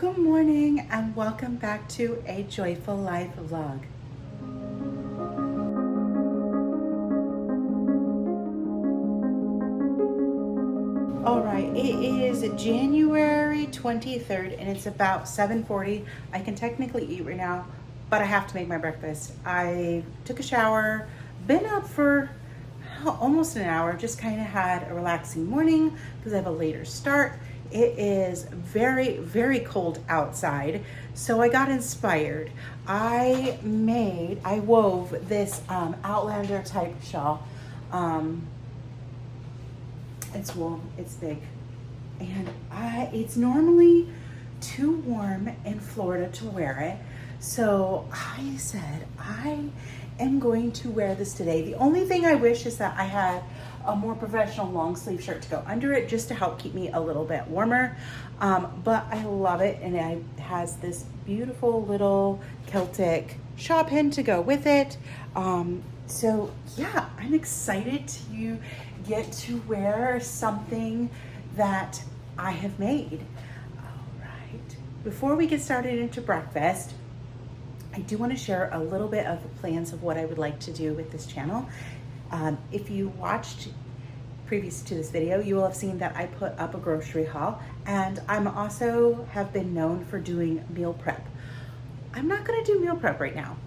Good morning and welcome back to a Joyful Life vlog. Alright, it is January 23rd and it's about 7:40. I can technically eat right now, but I have to make my breakfast. I took a shower, been up for almost an hour, just kind of had a relaxing morning because I have a later start. It is very, very cold outside, so I got inspired. I wove this Outlander type shawl. It's wool, it's big, and it's normally too warm in Florida to wear it. So I said, I am going to wear this today. The only thing I wish is that I had a more professional long sleeve shirt to go under it just to help keep me a little bit warmer. But I love it, and it has this beautiful little Celtic shaw pin to go with it. So yeah, I'm excited to get to wear something that I have made. All right, before we get started into breakfast, I do want to share a little bit of the plans of what I would like to do with this channel. If you watched previous to this video, you will have seen that I put up a grocery haul, and I'm also have been known for doing meal prep. I'm not going to do meal prep right now.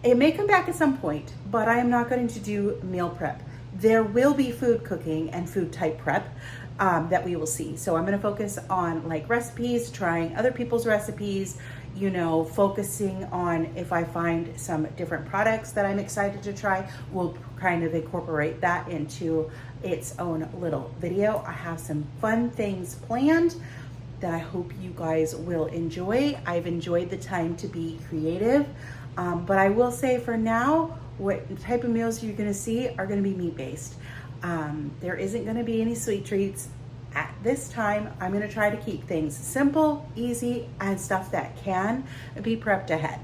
It may come back at some point, but I am not going to do meal prep. There will be food cooking and food type prep that we will see. So I'm going to focus on like recipes, trying other people's recipes, you know, focusing on if I find some different products that I'm excited to try, we'll kind of incorporate that into its own little video. I have some fun things planned that I hope you guys will enjoy. I've enjoyed the time to be creative, but I will say for now, what type of meals you're gonna see are gonna be meat-based. There isn't gonna be any sweet treats. At this time, I'm gonna try to keep things simple, easy, and stuff that can be prepped ahead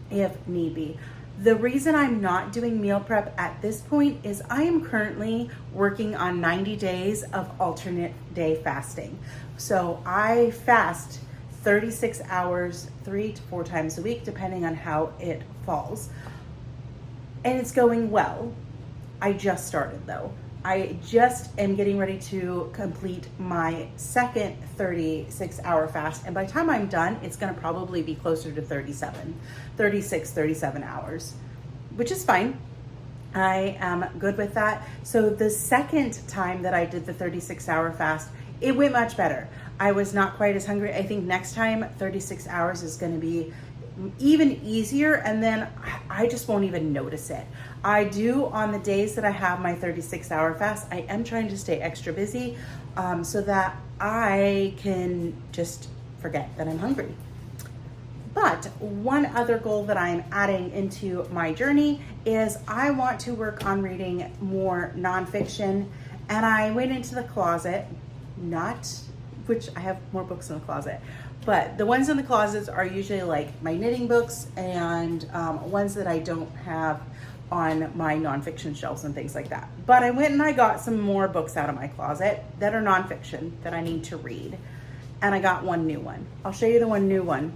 if need be. The reason I'm not doing meal prep at this point is I am currently working on 90 days of alternate day fasting. So I fast 36 hours, 3 to 4 times a week, depending on how it falls. And it's going well. I just started though. I just am getting ready to complete my second 36-hour fast. And by the time I'm done, it's gonna probably be closer to 37 hours, which is fine. I am good with that. So the second time that I did the 36-hour fast, it went much better. I was not quite as hungry. I think next time 36 hours is gonna be even easier, and then I just won't even notice it. I do on the days that I have my 36-hour fast, I am trying to stay extra busy so that I can just forget that I'm hungry. But one other goal that I'm adding into my journey is I want to work on reading more nonfiction, and I went into the closet, which I have more books in the closet, but the ones in the closets are usually like my knitting books and ones that I don't have on my nonfiction shelves and things like that. But I went and I got some more books out of my closet that are nonfiction that I need to read. And I got one new one. I'll show you the one new one.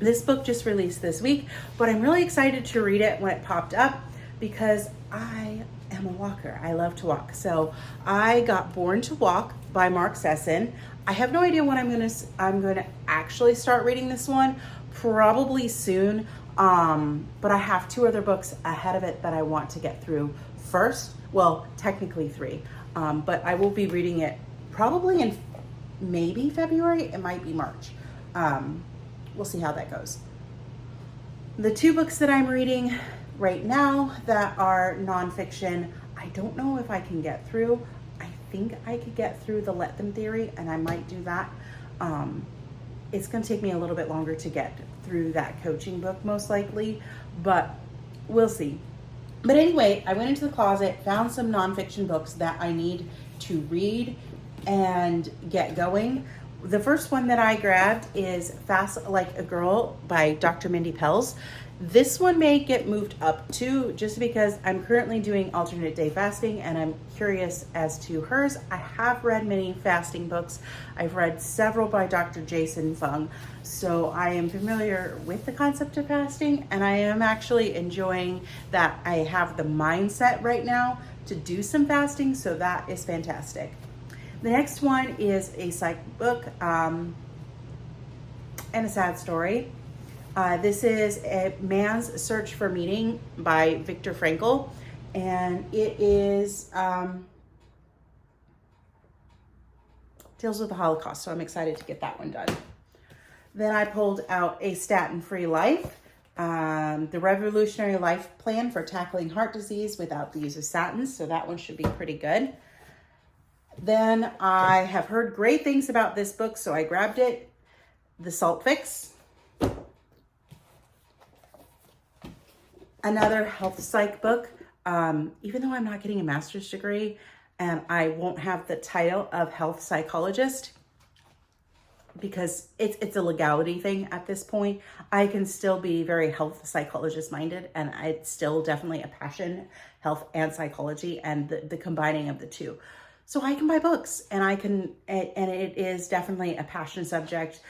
This book just released this week, but I'm really excited to read it when it popped up because I am a walker. I love to walk. So I got Born to Walk by Mark Sesson. I have no idea when I'm gonna actually start reading this one, probably soon. But I have 2 other books ahead of it that I want to get through first. Well, technically 3, but I will be reading it probably in maybe February. It might be March. We'll see how that goes. The 2 books that I'm reading right now that are nonfiction, I don't know if I can get through. I think I could get through the Let Them theory, and I might do that. It's gonna take me a little bit longer to get through that coaching book most likely, but we'll see. But anyway, I went into the closet, found some nonfiction books that I need to read and get going. The first one that I grabbed is Fast Like a Girl by Dr. Mindy Pelz. This one may get moved up too, just because I'm currently doing alternate day fasting and I'm curious as to hers. I have read many fasting books. I've read several by Dr. Jason Fung. So I am familiar with the concept of fasting, and I am actually enjoying that I have the mindset right now to do some fasting. So that is fantastic. The next one is a psych book and a sad story. This is A Man's Search for Meaning by Viktor Frankl, and it is deals with the Holocaust, so I'm excited to get that one done. Then I pulled out A Statin-Free Life, the Revolutionary Life Plan for Tackling Heart Disease Without the Use of Statins, so that one should be pretty good. Then I have heard great things about this book, so I grabbed it, The Salt Fix. Another health psych book, even though I'm not getting a master's degree and I won't have the title of health psychologist because it's a legality thing at this point, I can still be very health psychologist minded, and it's still definitely a passion, health and psychology, and the combining of the two. So I can buy books, and it is definitely a passion subject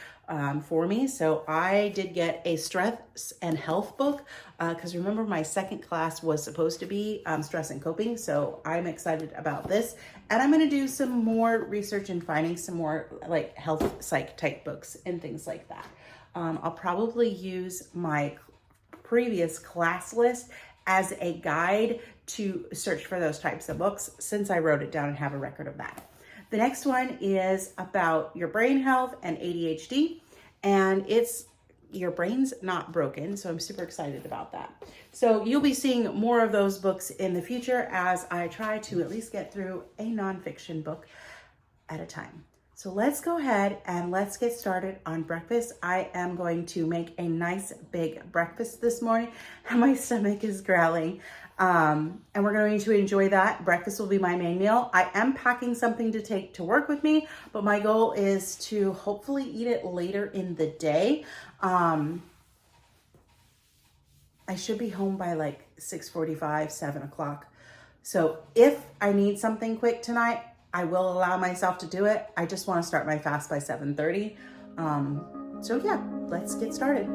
for me. So I did get a stress and health book because remember my second class was supposed to be stress and coping. So I'm excited about this, and I'm going to do some more research and finding some more like health psych type books and things like that. I'll probably use my previous class list as a guide to search for those types of books, since I wrote it down and have a record of that. The next one is about your brain health and ADHD, and it's Your Brain's Not Broken. So I'm super excited about that. So you'll be seeing more of those books in the future as I try to at least get through a nonfiction book at a time. So let's go ahead and let's get started on breakfast. I am going to make a nice big breakfast this morning, and my stomach is growling. And we're going to enjoy that. Breakfast will be my main meal. I am packing something to take to work with me, but my goal is to hopefully eat it later in the day. I should be home by like 6:45, 7 o'clock. So if I need something quick tonight, I will allow myself to do it. I just want to start my fast by 7:30. So yeah, let's get started.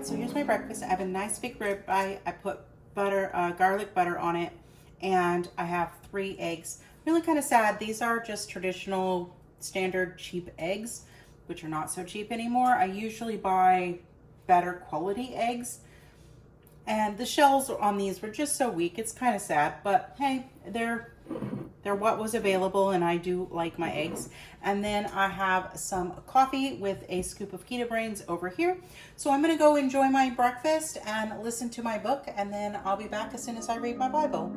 So here's my breakfast. I have a nice big ribeye. I put butter, garlic butter on it, and I have 3 eggs. Really kind of sad. These are just traditional, standard, cheap eggs, which are not so cheap anymore. I usually buy better quality eggs, and the shells on these were just so weak. It's kind of sad, but hey, they're what was available, and I do like my eggs. And then I have some coffee with a scoop of keto brains over here. So I'm gonna go enjoy my breakfast and listen to my book, and then I'll be back as soon as I read my Bible.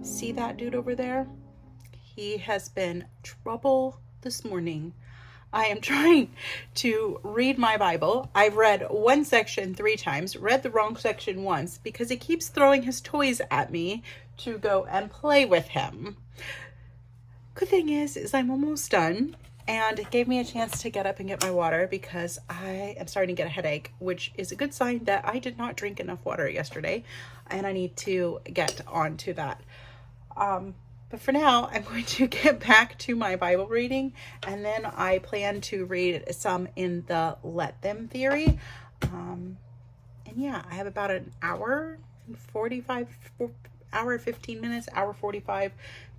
See that dude over there? He has been trouble this morning. I am trying to read my Bible. I've read one section 3 times, read the wrong section once because he keeps throwing his toys at me to go and play with him. Good thing is I'm almost done, and it gave me a chance to get up and get my water because I am starting to get a headache, which is a good sign that I did not drink enough water yesterday, and I need to get on to that. But for now, I'm going to get back to my Bible reading, and then I plan to read some in the Let Them theory. And yeah, I have about an hour and 45 hour 15 minutes, hour 45,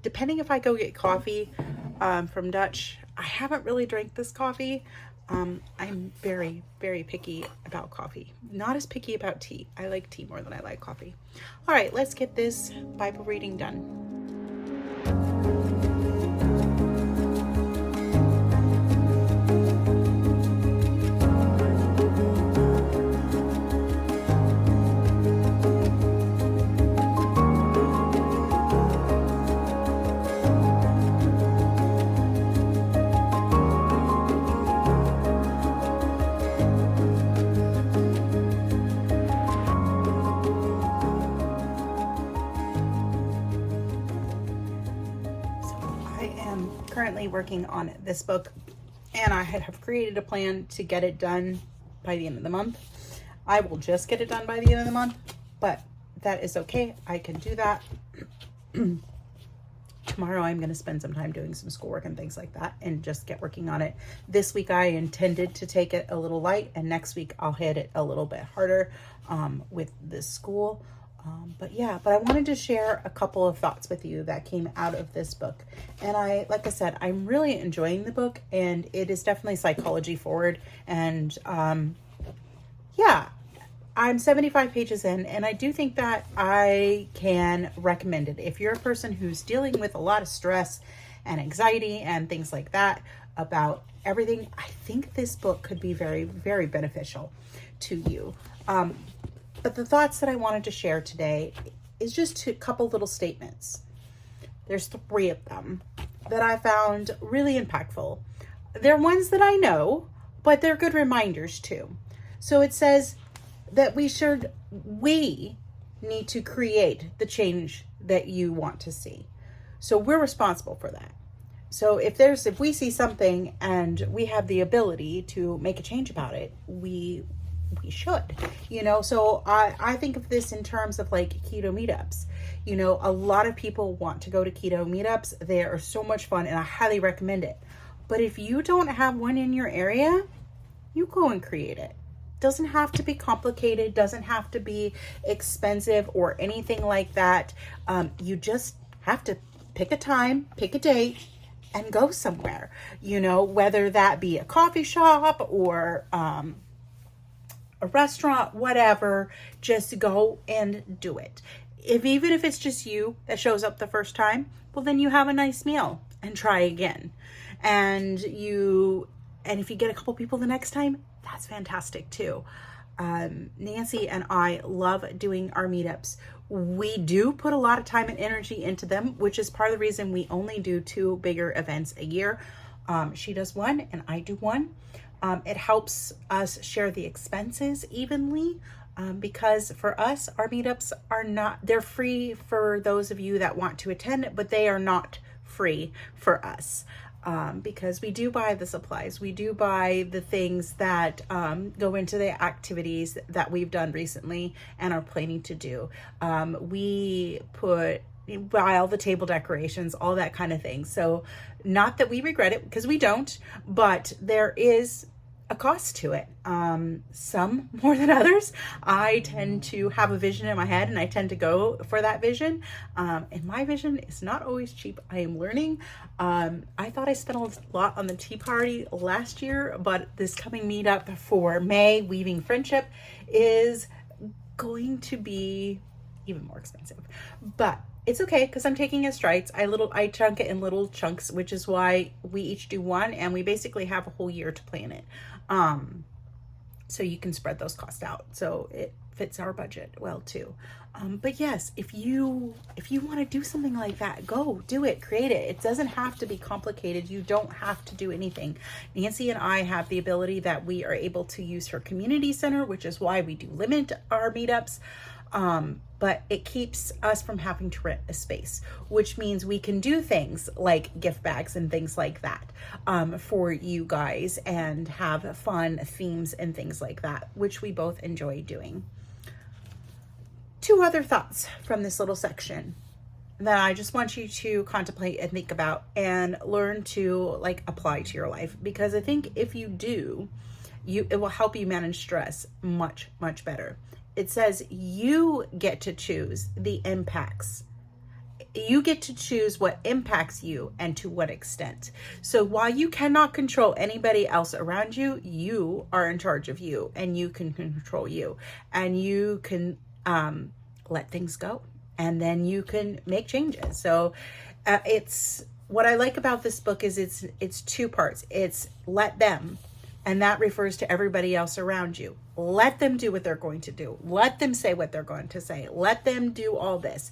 depending if I go get coffee from Dutch. I haven't really drank this coffee. I'm very, very picky about coffee. Not as picky about tea. I like tea more than I like coffee. All right, let's get this Bible reading done. Currently working on this book, and I have created a plan to get it done by the end of the month. I will just get it done by the end of the month, but that is okay. I can do that. Tomorrow I'm going to spend some time doing some schoolwork and things like that and just get working on it. This week I intended to take it a little light, and next week I'll hit it a little bit harder with this school. But I wanted to share a couple of thoughts with you that came out of this book. And like I said, I'm really enjoying the book, and it is definitely psychology forward. And I'm 75 pages in, and I do think that I can recommend it. If you're a person who's dealing with a lot of stress and anxiety and things like that about everything, I think this book could be very, very beneficial to you. But the thoughts that I wanted to share today is just a couple little statements. There's 3 of them that I found really impactful. They're ones that I know, but they're good reminders too. So it says that we need to create the change that you want to see. So we're responsible for that. So if we see something and we have the ability to make a change about it, we should, so I think of this in terms of like keto meetups. A lot of people want to go to keto meetups. They are so much fun, and I highly recommend it. But if you don't have one in your area, you go and create it. Doesn't have to be complicated, doesn't have to be expensive or anything like that. You just have to pick a time, pick a date, and go somewhere, whether that be a coffee shop or a restaurant, whatever. Just go and do it. Even if it's just you that shows up the first time, well, then you have a nice meal and try again. And if you get a couple people the next time, that's fantastic too. Nancy and I love doing our meetups. We do put a lot of time and energy into them, which is part of the reason we only do 2 bigger events a year. She does one and I do one. It helps us share the expenses evenly, because for us, our meetups they're free for those of you that want to attend, but they are not free for us, because we do buy the supplies. We do buy the things that go into the activities that we've done recently and are planning to do. We buy all the table decorations, all that kind of thing. So not that we regret it, because we don't, but there is a cost to it. Some more than others. I tend to have a vision in my head, and I tend to go for that vision. And my vision is not always cheap. I am learning. I thought I spent a lot on the tea party last year, but this coming meetup for May, Weaving Friendship, is going to be even more expensive. But it's okay, because I'm taking it in strides. I chunk it in little chunks, which is why we each do one, and we basically have a whole year to plan it. So you can spread those costs out, so it fits our budget well too. But yes, if you want to do something like that, go do it, create it. It doesn't have to be complicated. You don't have to do anything. Nancy and I have the ability that we are able to use her community center, which is why we do limit our meetups. But it keeps us from having to rent a space, which means we can do things like gift bags and things like that for you guys, and have fun themes and things like that, which we both enjoy doing. 2 other thoughts from this little section that I just want you to contemplate and think about and learn to apply to your life, because I think if you do, it will help you manage stress much, much better. it says you get to choose the impacts. You get to choose what impacts you and to what extent. So while you cannot control anybody else around you, you are in charge of you, and you can control you, and you can let things go, and then you can make changes. So it's what I like about this book is it's two parts. It's let them, and that refers to everybody else around you. Let them do what they're going to do. Let them say what they're going to say. Let them do all this.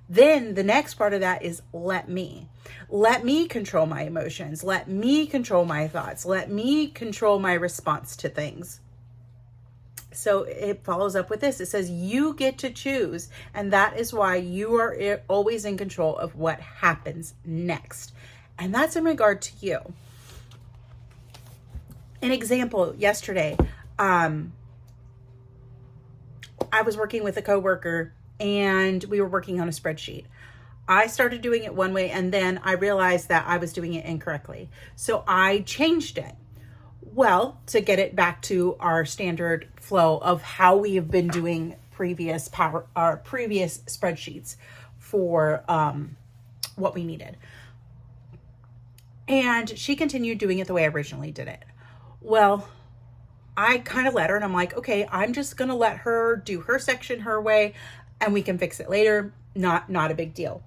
Then the next part of that is let me control my emotions. Let me control my thoughts. Let me control my response to things. So it follows up with this. It says you get to choose, and that is why you are always in control of what happens next. And that's in regard to you. An example, yesterday, I was working with a coworker, and we were working on a spreadsheet. I started doing it one way, and then I realized that I was doing it incorrectly. So I changed it. Well, to get it back to our standard flow of how we have been doing previous spreadsheets for what we needed. And she continued doing it the way I originally did it. Well, I kind of let her, and I'm like, okay, I'm just going to let her do her section her way, and we can fix it later. Not a big deal.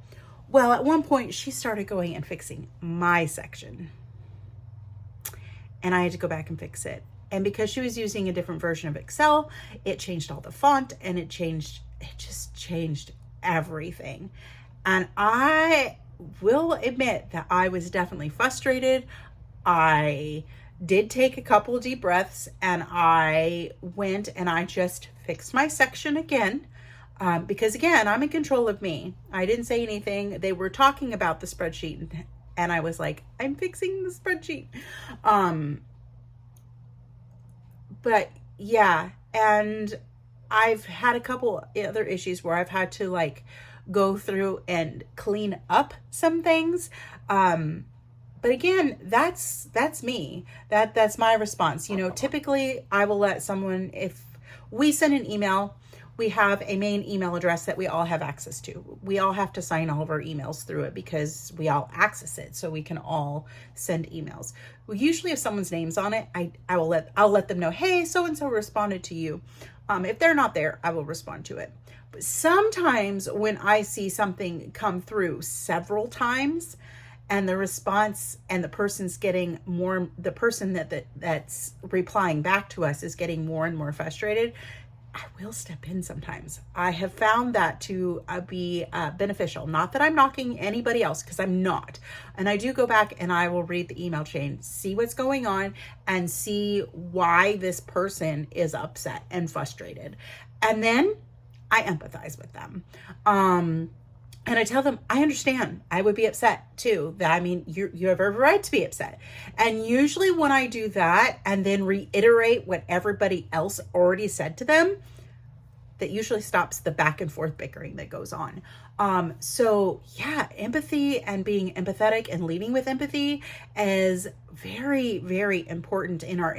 Well, at one point she started going and fixing my section, and I had to go back and fix it. And because she was using a different version of Excel, it changed all the font, and it just changed everything. And I will admit that I was definitely frustrated. I did take a couple of deep breaths, and I went and I just fixed my section again. Because again, I'm in control of me. I didn't say anything. They were talking about the spreadsheet, and I was like, I'm fixing the spreadsheet. But yeah, and I've had a couple other issues where I've had to like go through and clean up some things. But again, that's me. That's my response. You know, typically I will let someone, if we send an email, we have a main email address that we all have access to. We all have to sign all of our emails through it because we all access it, so we can all send emails. We usually, if someone's name's on it, I'll let them know, hey, so and so responded to you. If they're not there, I will respond to it. But sometimes when I see something come through several times, and the response and the person's getting more, the person that's replying back to us is getting more and more frustrated, I will step in sometimes. I have found that to be beneficial. Not that I'm knocking anybody else, because I'm not. And I do go back and I will read the email chain, see what's going on, and see why this person is upset and frustrated. And then I empathize with them. And I tell them, I understand. I would be upset too. I mean, you have every right to be upset. And usually when I do that and then reiterate what everybody else already said to them, that usually stops the back and forth bickering that goes on. So yeah, empathy and being empathetic and leading with empathy is very, very important in our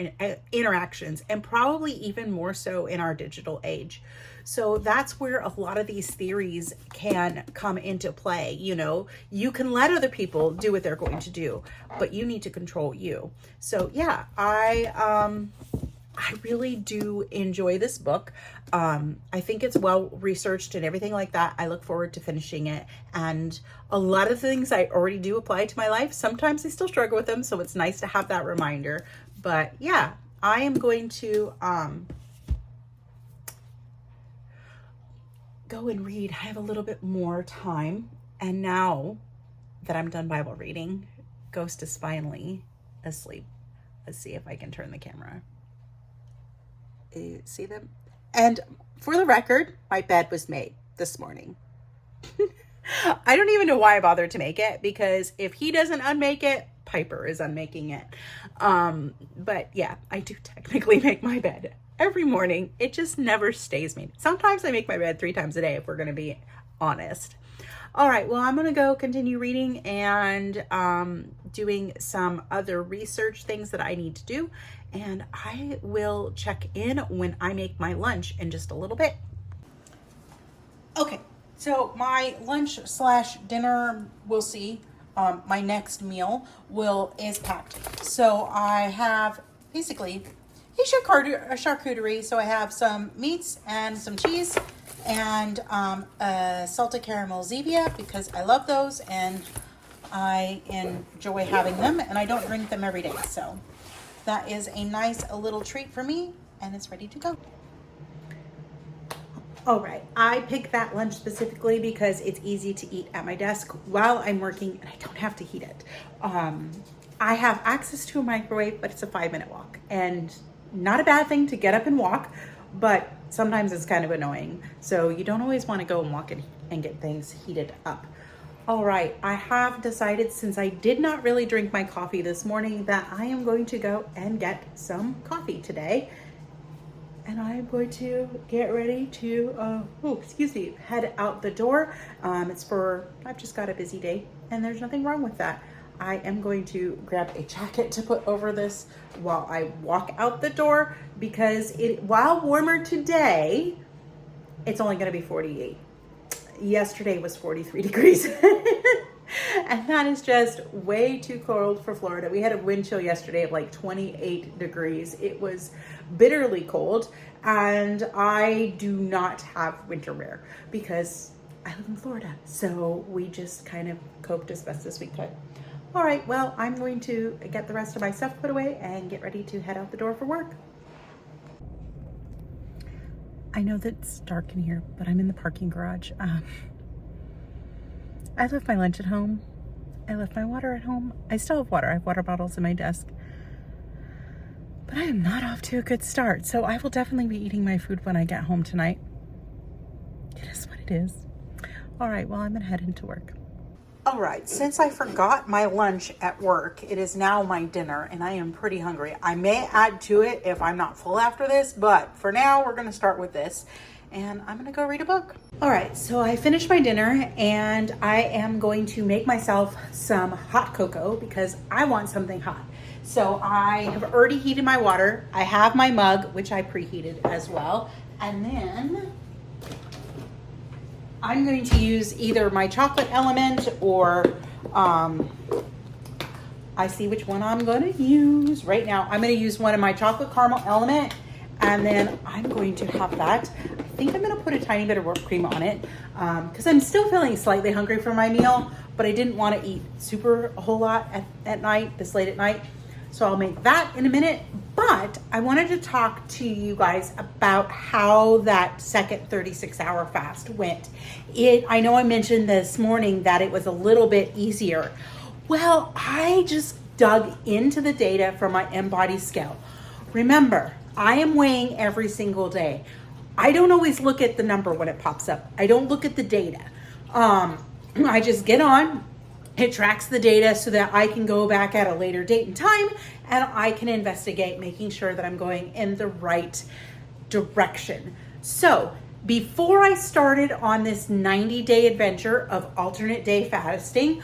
interactions, and probably even more so in our digital age. So that's where a lot of these theories can come into play. You know, you can let other people do what they're going to do, but you need to control you. So yeah, I really do enjoy this book. I think it's well researched and everything like that. I look forward to finishing it. And a lot of things I already do apply to my life. Sometimes I still struggle with them, so it's nice to have that reminder. But yeah, I am going to go and read. I have a little bit more time. And now that I'm done Bible reading, Ghost is finally asleep. Let's see if I can turn the camera. See them? And for the record, my bed was made this morning. I don't even know why I bothered to make it, because if he doesn't unmake it, Piper is unmaking it. But yeah, I do technically make my bed every morning. It just never stays made. Sometimes I make my bed 3 times a day, if we're going to be honest. All right, well, I'm going to go continue reading and doing some other research things that I need to do. and I will check in when I make my lunch in just a little bit. Okay, so my lunch slash dinner, we'll see. My next meal is packed. So I have basically a charcuterie. So I have some meats and some cheese and a salted caramel Zevia because I love those and I enjoy having them and I don't drink them every day. So that is a nice little treat for me and it's ready to go. All right, I picked that lunch specifically because it's easy to eat at my desk while I'm working and I don't have to heat it. I have access to a microwave, but it's a 5-minute walk and not a bad thing to get up and walk, but sometimes it's kind of annoying. So you don't always want to go and walk and get things heated up. All right, I have decided since I did not really drink my coffee this morning that I am going to go and get some coffee today. And I'm going to get ready to, head out the door. I've just got a busy day and there's nothing wrong with that. I am going to grab a jacket to put over this while I walk out the door because while warmer today, it's only gonna be 48. Yesterday was 43 degrees. And that is just way too cold for Florida. We had a wind chill yesterday of like 28 degrees. It was bitterly cold and I do not have winter wear because I live in Florida. So we just kind of coped as best as we could. All right, well, I'm going to get the rest of my stuff put away and get ready to head out the door for work. I know that it's dark in here, but I'm in the parking garage. I left my lunch at home. I left my water at home. I still have water. I have water bottles in my desk. But I am not off to a good start. So I will definitely be eating my food when I get home tonight. It is what it is. All right, well, I'm gonna head into work. All right, since I forgot my lunch at work, it is now my dinner and I am pretty hungry. I may add to it if I'm not full after this, but for now we're gonna start with this and I'm gonna go read a book. All right, so I finished my dinner and I am going to make myself some hot cocoa because I want something hot. So I have already heated my water. I have my mug, which I preheated as well. And then I'm going to use either my chocolate element or I see which one I'm going to use right now. I'm going to use one of my chocolate caramel element and then I'm going to have that. I think I'm going to put a tiny bit of whipped cream on it because I'm still feeling slightly hungry for my meal, but I didn't want to eat a whole lot at night, this late at night. So I'll make that in a minute, but I wanted to talk to you guys about how that second 36-hour fast went. I know I mentioned this morning that it was a little bit easier. Well, I just dug into the data from my Embody scale. Remember, I am weighing every single day. I don't always look at the number when it pops up. I don't look at the data. I just get on. It tracks the data so that I can go back at a later date and time and I can investigate making sure that I'm going in the right direction. So before I started on this 90-day adventure of alternate day fasting,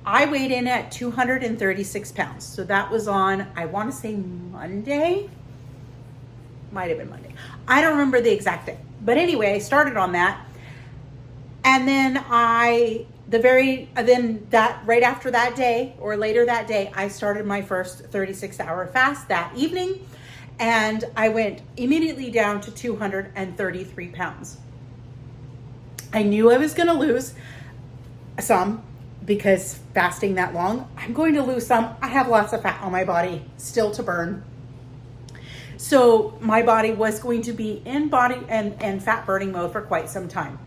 I weighed in at 236 pounds. So that was on, I want to say Monday. Might have been Monday. I don't remember the exact day. But anyway, I started on that. And then right after that day or later that day, I started my first 36-hour fast that evening and I went immediately down to 233 pounds. I knew I was going to lose some because fasting that long, I'm going to lose some. I have lots of fat on my body still to burn. So my body was going to be in body and fat burning mode for quite some time.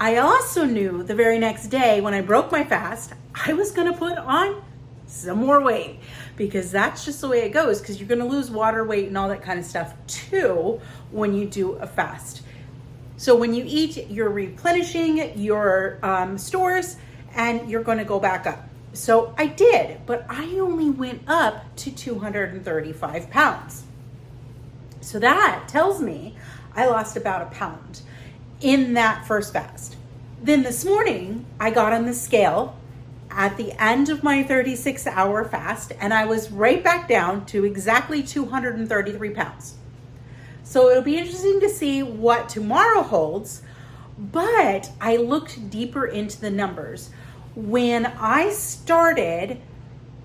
I also knew the very next day when I broke my fast, I was going to put on some more weight because that's just the way it goes because you're going to lose water weight and all that kind of stuff too when you do a fast. So when you eat, you're replenishing your stores and you're going to go back up. So I did, but I only went up to 235 pounds. So that tells me I lost about a pound in that first fast. Then this morning I got on the scale at the end of my 36-hour fast, and I was right back down to exactly 233 pounds. So it'll be interesting to see what tomorrow holds, but I looked deeper into the numbers. When I started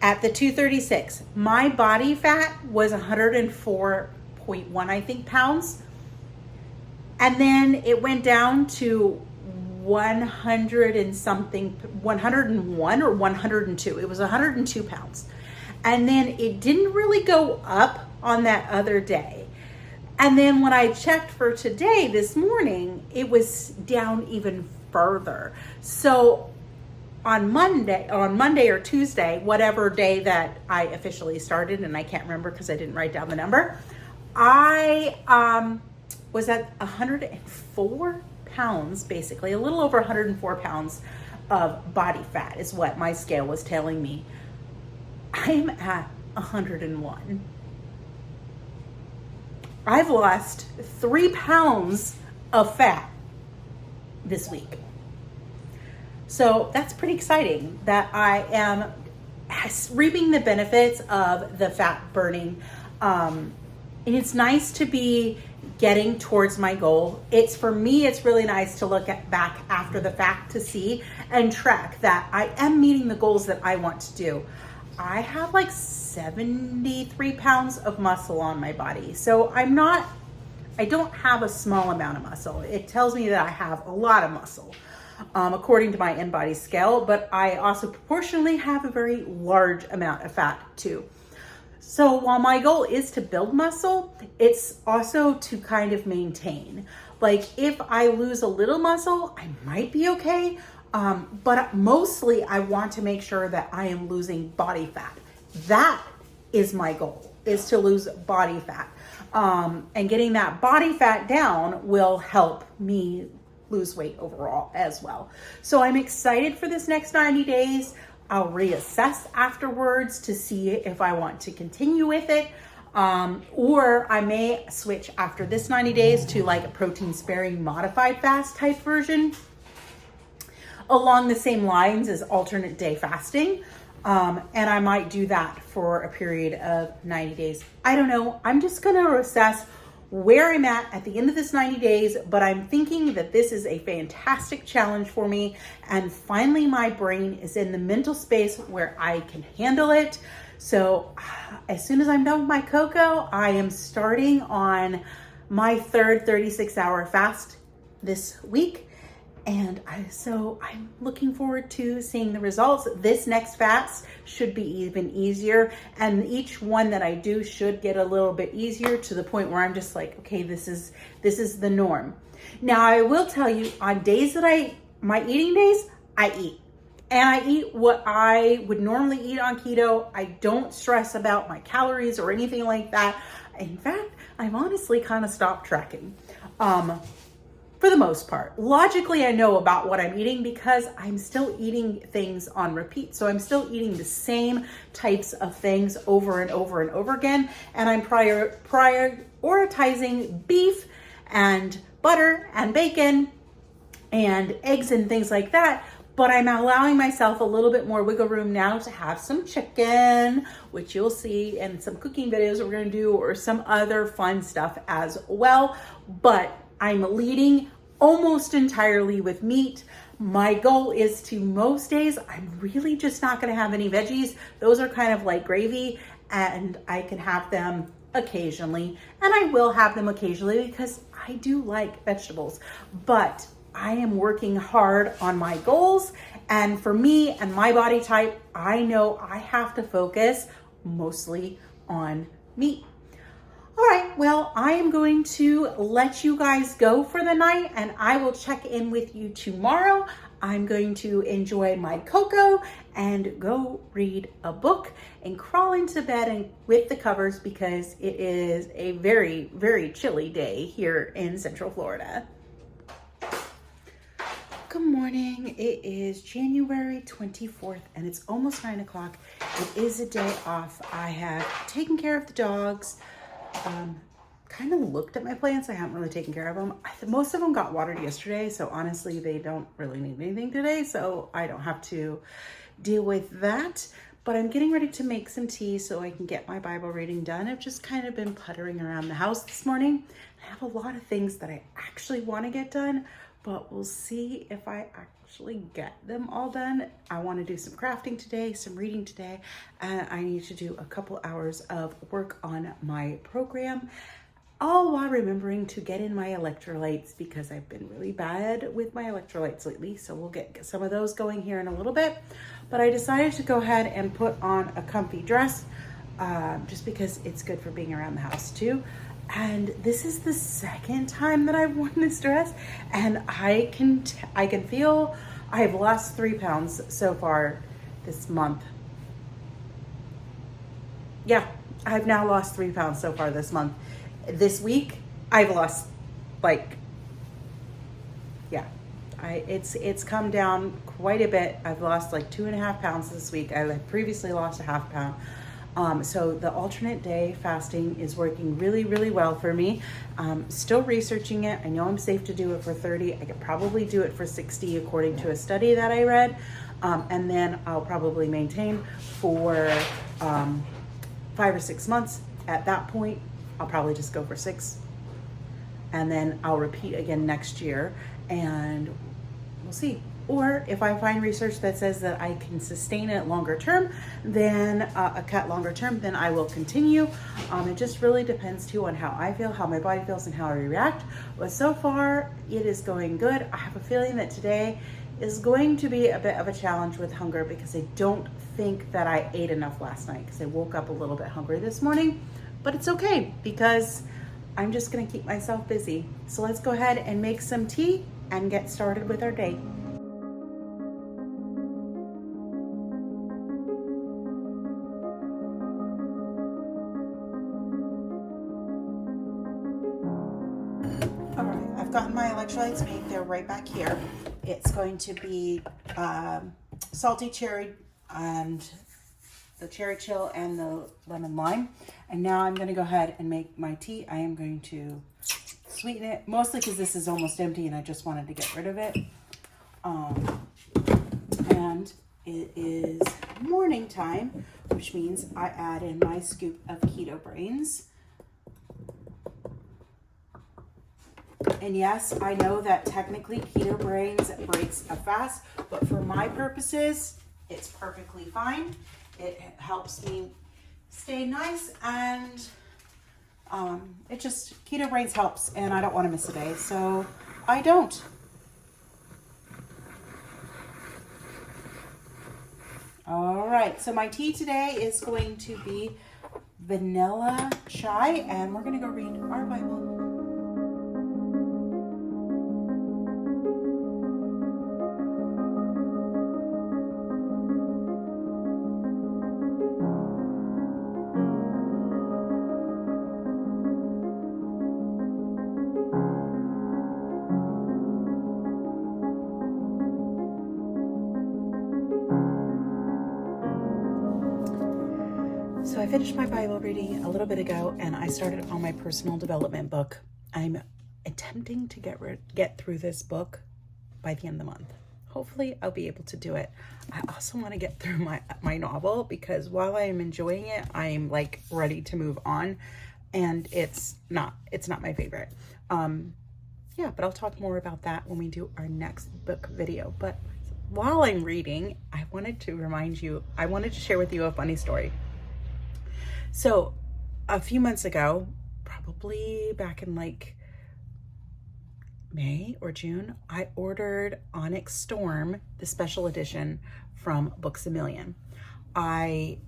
at the 236, my body fat was 104.1, I think, pounds. And then it went down to 100 and something, 101 or 102. It was 102 pounds. And then it didn't really go up on that other day. And then when I checked for today, this morning, it was down even further. So on Monday or Tuesday, whatever day that I officially started, and I can't remember because I didn't write down the number, I was at 104 pounds, basically, a little over 104 pounds of body fat is what my scale was telling me. I'm at 101. I've lost 3 pounds of fat this week. So that's pretty exciting that I am reaping the benefits of the fat burning. And it's nice to be getting towards my goal. For me, it's really nice to look back after the fact to see and track that I am meeting the goals that I want to do. I have like 73 pounds of muscle on my body. So I don't have a small amount of muscle. It tells me that I have a lot of muscle, according to my in-body scale, but I also proportionally have a very large amount of fat too. So while my goal is to build muscle, it's also to kind of maintain. Like if I lose a little muscle, I might be okay. But mostly I want to make sure that I am losing body fat. That is my goal, is to lose body fat. And getting that body fat down will help me lose weight overall as well. So I'm excited for this next 90 days. I'll reassess afterwards to see if I want to continue with it. Or I may switch after this 90 days to like a protein sparing modified fast type version along the same lines as alternate day fasting. And I might do that for a period of 90 days. I don't know. I'm just going to assess where I'm at the end of this 90 days, but I'm thinking that this is a fantastic challenge for me. And finally, my brain is in the mental space where I can handle it. So as soon as I'm done with my cocoa, I am starting on my third 36-hour fast this week. And I'm looking forward to seeing the results. This next fast should be even easier. And each one that I do should get a little bit easier to the point where I'm just like, okay, this is the norm. Now I will tell you, on days that my eating days, I eat. And I eat what I would normally eat on keto. I don't stress about my calories or anything like that. In fact, I've honestly kind of stopped tracking. For the most part. Logically, I know about what I'm eating because I'm still eating things on repeat. So I'm still eating the same types of things over and over and over again. And I'm prioritizing beef and butter and bacon and eggs and things like that. But I'm allowing myself a little bit more wiggle room now to have some chicken, which you'll see in some cooking videos we're gonna do, or some other fun stuff as well. But I'm leading almost entirely with meat. My goal is to, most days, I'm really just not gonna have any veggies. Those are kind of like gravy, and I can have them occasionally. And I will have them occasionally because I do like vegetables. But I am working hard on my goals. And for me and my body type, I know I have to focus mostly on meat. All right, well, I am going to let you guys go for the night, and I will check in with you tomorrow. I'm going to enjoy my cocoa and go read a book and crawl into bed with the covers because it is a very, very chilly day here in Central Florida. Good morning. It is January 24th and it's almost 9 o'clock. It is a day off. I have taken care of the dogs. Kind of looked at my plants. I haven't really taken care of them. Most of them got watered yesterday, so honestly they don't really need anything today, so I don't have to deal with that. But I'm getting ready to make some tea so I can get my Bible reading done. I've just kind of been puttering around the house this morning. I have a lot of things that I actually want to get done, but we'll see if I actually get them all done. I want to do some crafting today, some reading today, and I need to do a couple hours of work on my program, all while remembering to get in my electrolytes because I've been really bad with my electrolytes lately. So we'll get some of those going here in a little bit. But I decided to go ahead and put on a comfy dress just because it's good for being around the house too. And this is the second time that I've worn this dress, and I can feel I've lost 3 pounds so far this month. Yeah, I've now lost 3 pounds so far this month. This week, I've lost it's come down quite a bit. I've lost like 2.5 pounds this week. I had previously lost a half pound. So the alternate day fasting is working really, really well for me. Still researching it. I know I'm safe to do it for 30. I could probably do it for 60 according to a study that I read. And then I'll probably maintain for 5 or 6 months. At that point, I'll probably just go for 6. And then I'll repeat again next year and we'll see. Or if I find research that says that I can sustain it longer term, then a cut longer term, then I will continue. It just really depends too on how I feel, how my body feels, and how I react. But so far, it is going good. I have a feeling that today is going to be a bit of a challenge with hunger because I don't think that I ate enough last night because I woke up a little bit hungry this morning. But it's okay because I'm just gonna keep myself busy. So let's go ahead and make some tea and get started with our day. All right, I've gotten my electrolytes made. They're right back here. It's going to be salty cherry and the cherry chill and the lemon lime. And now I'm going to go ahead and make my tea. I am going to sweeten it, mostly because this is almost empty and I just wanted to get rid of it. And it is morning time, which means I add in my scoop of keto brains. And yes, I know that technically keto brains breaks a fast, but for my purposes, it's perfectly fine. It helps me stay nice, and it just, keto brains helps, and I don't want to miss a day, so I don't. All right, so my tea today is going to be vanilla chai, and we're going to go read our Bible. So I finished my Bible reading a little bit ago, and I started on my personal development book. I'm attempting to get through this book by the end of the month. Hopefully I'll be able to do it. I also want to get through my novel because while I am enjoying it, I'm like ready to move on, and it's not my favorite. Yeah, but I'll talk more about that when we do our next book video. But while I'm reading, I wanted to share with you a funny story. So a few months ago, probably back in like May or June, I ordered Onyx Storm, the special edition from Books A Million. I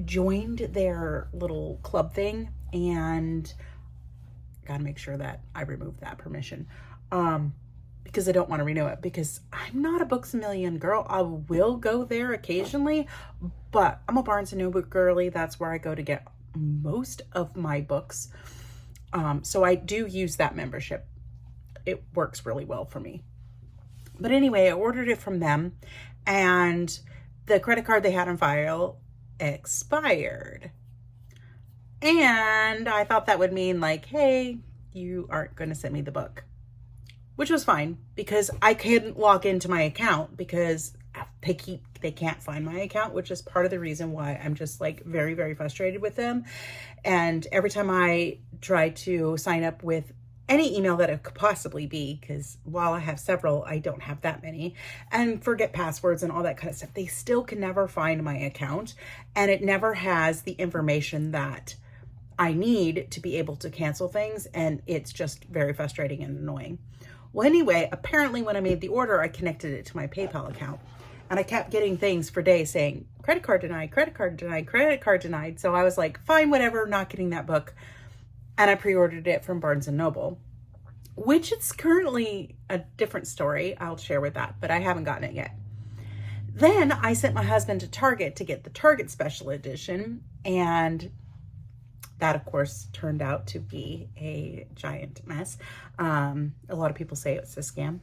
joined their little club thing, and gotta make sure that I remove that permission because I don't want to renew it, because I'm not a Books A Million girl. I will go there occasionally, but I'm a Barnes & Noble girly. That's where I go to get most of my books. So I do use that membership. It works really well for me. But anyway, I ordered it from them, and the credit card they had on file expired. And I thought that would mean like, hey, you aren't going to send me the book, which was fine because I couldn't log into my account because they can't find my account, which is part of the reason why I'm just like very, very frustrated with them. And every time I try to sign up with any email that it could possibly be, because while I have several, I don't have that many, and forget passwords and all that kind of stuff, they still can never find my account, and it never has the information that I need to be able to cancel things, and it's just very frustrating and annoying. Well, anyway, apparently when I made the order, I connected it to my PayPal account, and I kept getting things for days saying, credit card denied, credit card denied, credit card denied. So I was like, fine, whatever, not getting that book. And I pre-ordered it from Barnes & Noble, which it's currently a different story. I'll share with that, but I haven't gotten it yet. Then I sent my husband to Target to get the Target special edition, and that, of course, turned out to be a giant mess. A lot of people say it's a scam.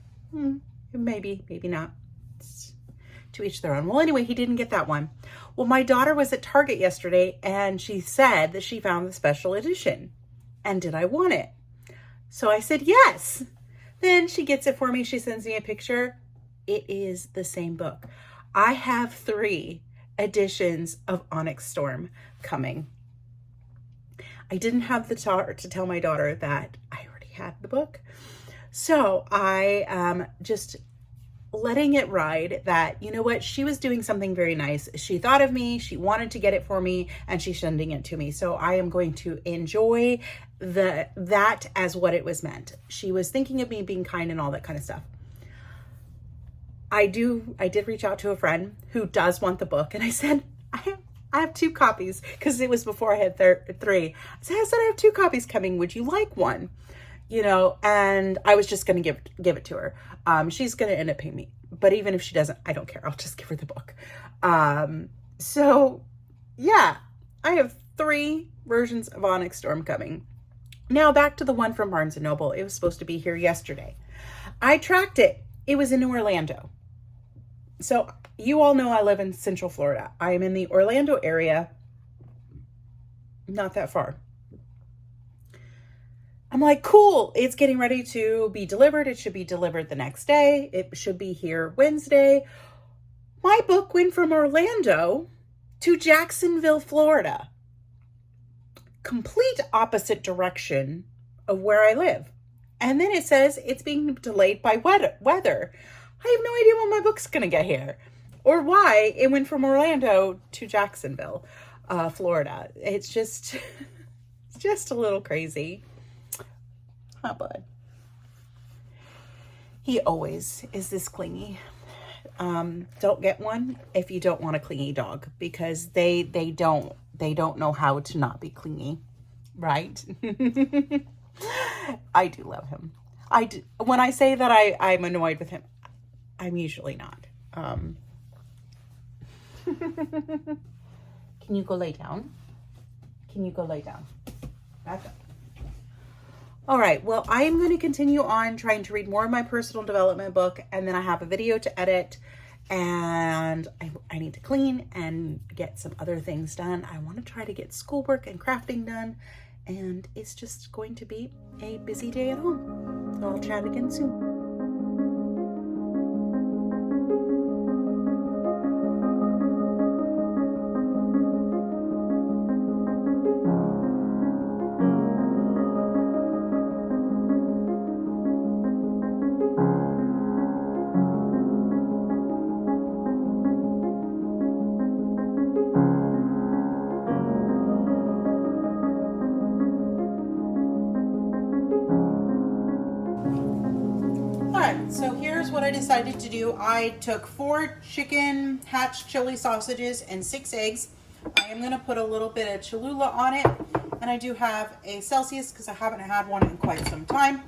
Maybe, maybe not. It's to each their own. Well, anyway, he didn't get that one. Well, my daughter was at Target yesterday, and she said that she found the special edition. And did I want it? So I said yes. Then she gets it for me. She sends me a picture. It is the same book. I have 3 editions of Onyx Storm coming. I didn't have the heart to tell my daughter that I already had the book. So I am just letting it ride that, you know what, she was doing something very nice. She thought of me, she wanted to get it for me, and she's sending it to me. So I am going to enjoy that as what it was meant. She was thinking of me, being kind and all that kind of stuff. I did reach out to a friend who does want the book, and I said, I have 2 copies, because it was before I had 3. I said, I have 2 copies coming. Would you like one? You know, and I was just going to give it to her. She's going to end up paying me, but even if she doesn't, I don't care. I'll just give her the book. So yeah, I have 3 versions of Onyx Storm coming. Now back to the one from Barnes & Noble. It was supposed to be here yesterday. I tracked it. It was in Orlando. So you all know I live in Central Florida. I am in the Orlando area, not that far. I'm like, cool, it's getting ready to be delivered. It should be delivered the next day. It should be here Wednesday. My book went from Orlando to Jacksonville, Florida. Complete opposite direction of where I live. And then it says it's being delayed by weather. I have no idea when my book's going to get here or why it went from Orlando to Jacksonville, Florida. It's just a little crazy. Huh, bud? He always is this clingy. Don't get one if you don't want a clingy dog, because they don't know how to not be clingy, right? I do love him. I do. When I say that I'm annoyed with him, I'm usually not. Can you go lay down? Can you go lay down? Back up. All right, well, I am going to continue on trying to read more of my personal development book, and then I have a video to edit, and I need to clean and get some other things done. I want to try to get schoolwork and crafting done, and it's just going to be a busy day at home. So I'll chat again soon. So here's what I decided to do. I took 4 chicken hatch chili sausages and 6 eggs. I am going to put a little bit of Cholula on it. And I do have a Celsius because I haven't had one in quite some time.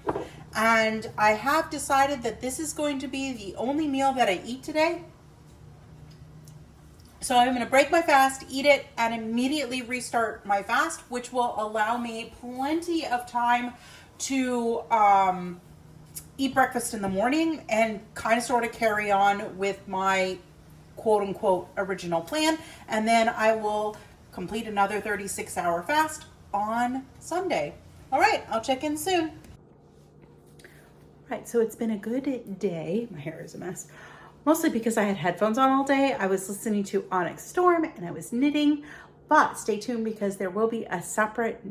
And I have decided that this is going to be the only meal that I eat today. So I'm going to break my fast, eat it, and immediately restart my fast, which will allow me plenty of time to eat breakfast in the morning and kind of sort of carry on with my quote unquote original plan. And then I will complete another 36-hour fast on Sunday. All right, I'll check in soon. All right, so it's been a good day. My hair is a mess. mostly because I had headphones on all day. I was listening to Onyx Storm and I was knitting, but stay tuned because there will be a separate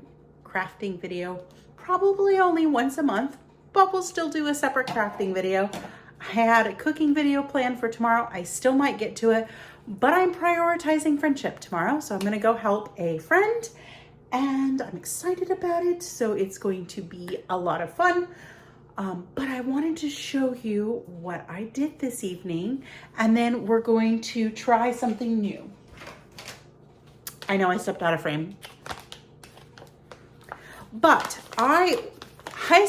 crafting video, probably only once a month, but we'll still do a separate crafting video. I had a cooking video planned for tomorrow. I still might get to it, but I'm prioritizing friendship tomorrow. So I'm gonna go help a friend and I'm excited about it. So it's going to be a lot of fun. But I wanted to show you what I did this evening, and then we're going to try something new. I know I stepped out of frame, but I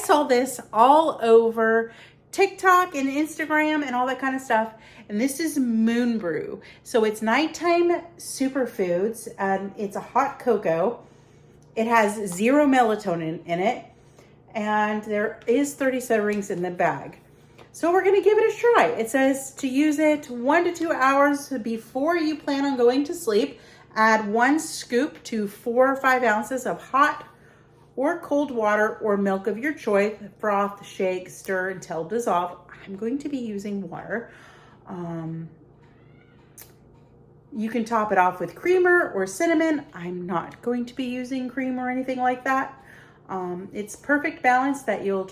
saw this all over TikTok and Instagram and all that kind of stuff. And this is Moon Brew. So it's nighttime superfoods and it's a hot cocoa. It has 0 melatonin in it. And there is 30 servings in the bag. So we're gonna give it a try. It says to use it 1 to 2 hours before you plan on going to sleep. Add 1 scoop to 4 or 5 ounces of hot or cold water or milk of your choice. Froth, shake, stir until dissolved. I'm going to be using water. You can top it off with creamer or cinnamon. I'm not going to be using cream or anything like that. It's perfect balance that you'll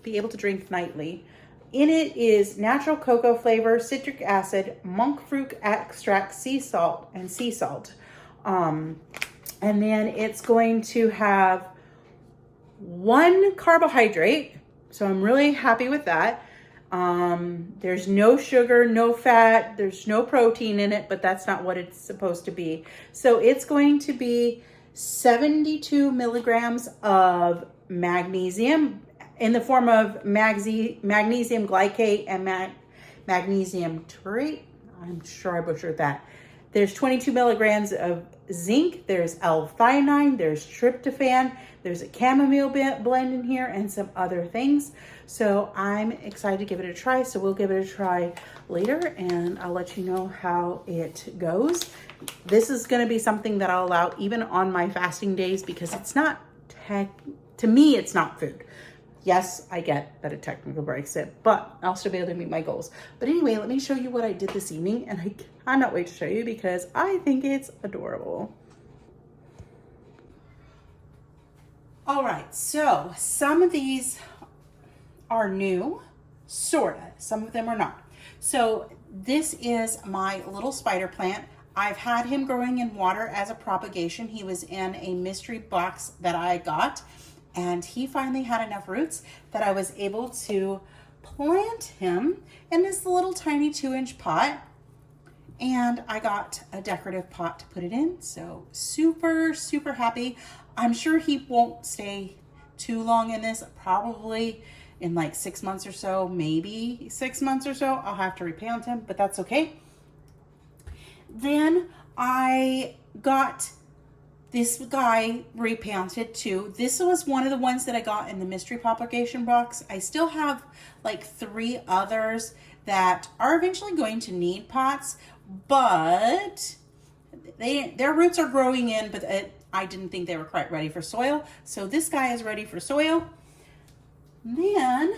be able to drink nightly. In it is natural cocoa flavor, citric acid, monk fruit extract, sea salt. And then it's going to have 1 carbohydrate. So I'm really happy with that. There's no sugar, no fat, there's no protein in it, but that's not what it's supposed to be. So it's going to be 72 milligrams of magnesium in the form of magnesium glycate and magnesium taurate. I'm sure I butchered that. There's 22 milligrams of zinc, there's L-theanine, there's tryptophan, there's a chamomile blend in here and some other things. So I'm excited to give it a try. So we'll give it a try later and I'll let you know how it goes. This is gonna be something that I'll allow even on my fasting days because it's not, to me, it's not food. Yes, I get that it technically breaks it, but I'll still be able to meet my goals. But anyway, let me show you what I did this evening, and I cannot wait to show you because I think it's adorable. All right, so some of these are new, sorta. Some of them are not. So this is my little spider plant. I've had him growing in water as a propagation. He was in a mystery box that I got. And he finally had enough roots that I was able to plant him in this little tiny 2-inch pot. And I got a decorative pot to put it in. So super, super happy. I'm sure he won't stay too long in this, probably in like 6 months or so, maybe 6 months or so. I'll have to replant him, but that's okay. Then I got this guy replanted too. This was one of the ones that I got in the mystery propagation box. I still have like 3 others that are eventually going to need pots, but their roots are growing in, but I didn't think they were quite ready for soil. So this guy is ready for soil. Then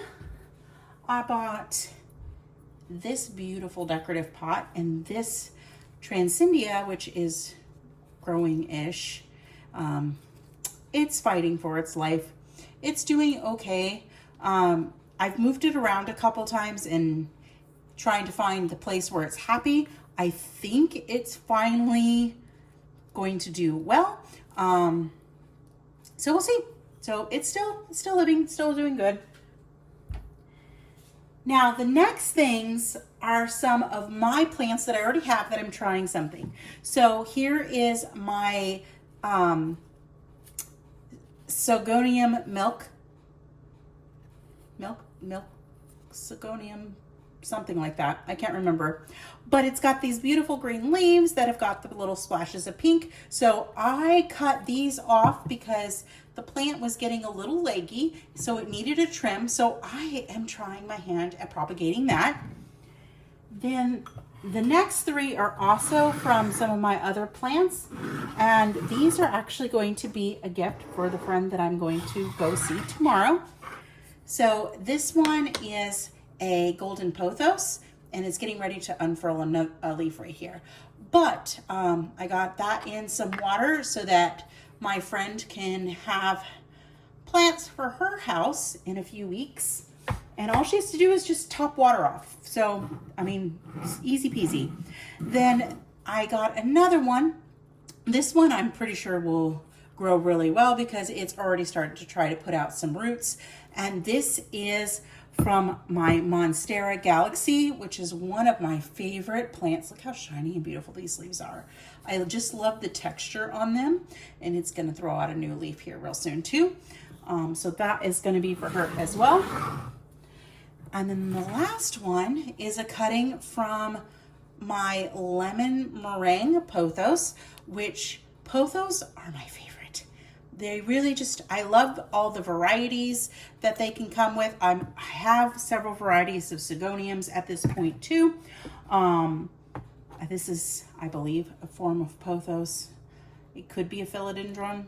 I bought this beautiful decorative pot and this Transcendia, which is growing-ish. It's fighting for its life. It's doing okay. I've moved it around a couple times and trying to find the place where it's happy. I think it's finally going to do well. So we'll see. So it's still living, still doing good. Now the next things are some of my plants that I already have that I'm trying something. So here is my Sigonium Sigonium, something like that. I can't remember. But it's got these beautiful green leaves that have got the little splashes of pink. So I cut these off because the plant was getting a little leggy, so it needed a trim. So I am trying my hand at propagating that. Then the next 3 are also from some of my other plants, and these are actually going to be a gift for the friend that I'm going to go see tomorrow. So this one is a golden pothos, and it's getting ready to unfurl a leaf right here. But I got that in some water so that my friend can have plants for her house in a few weeks. And all she has to do is just top water off. So, I mean, it's easy peasy. Then I got another one. This one I'm pretty sure will grow really well because it's already started to try to put out some roots. And this is from my Monstera Galaxy, which is one of my favorite plants. Look how shiny and beautiful these leaves are. I just love the texture on them, and it's going to throw out a new leaf here real soon too. So that is going to be for her as well. And then the last one is a cutting from my lemon meringue pothos, which pothos are my favorite. They really just, I love all the varieties that they can come with. I have several varieties of Sigoniums at this point too. This is, I believe, a form of pothos. It could be a philodendron.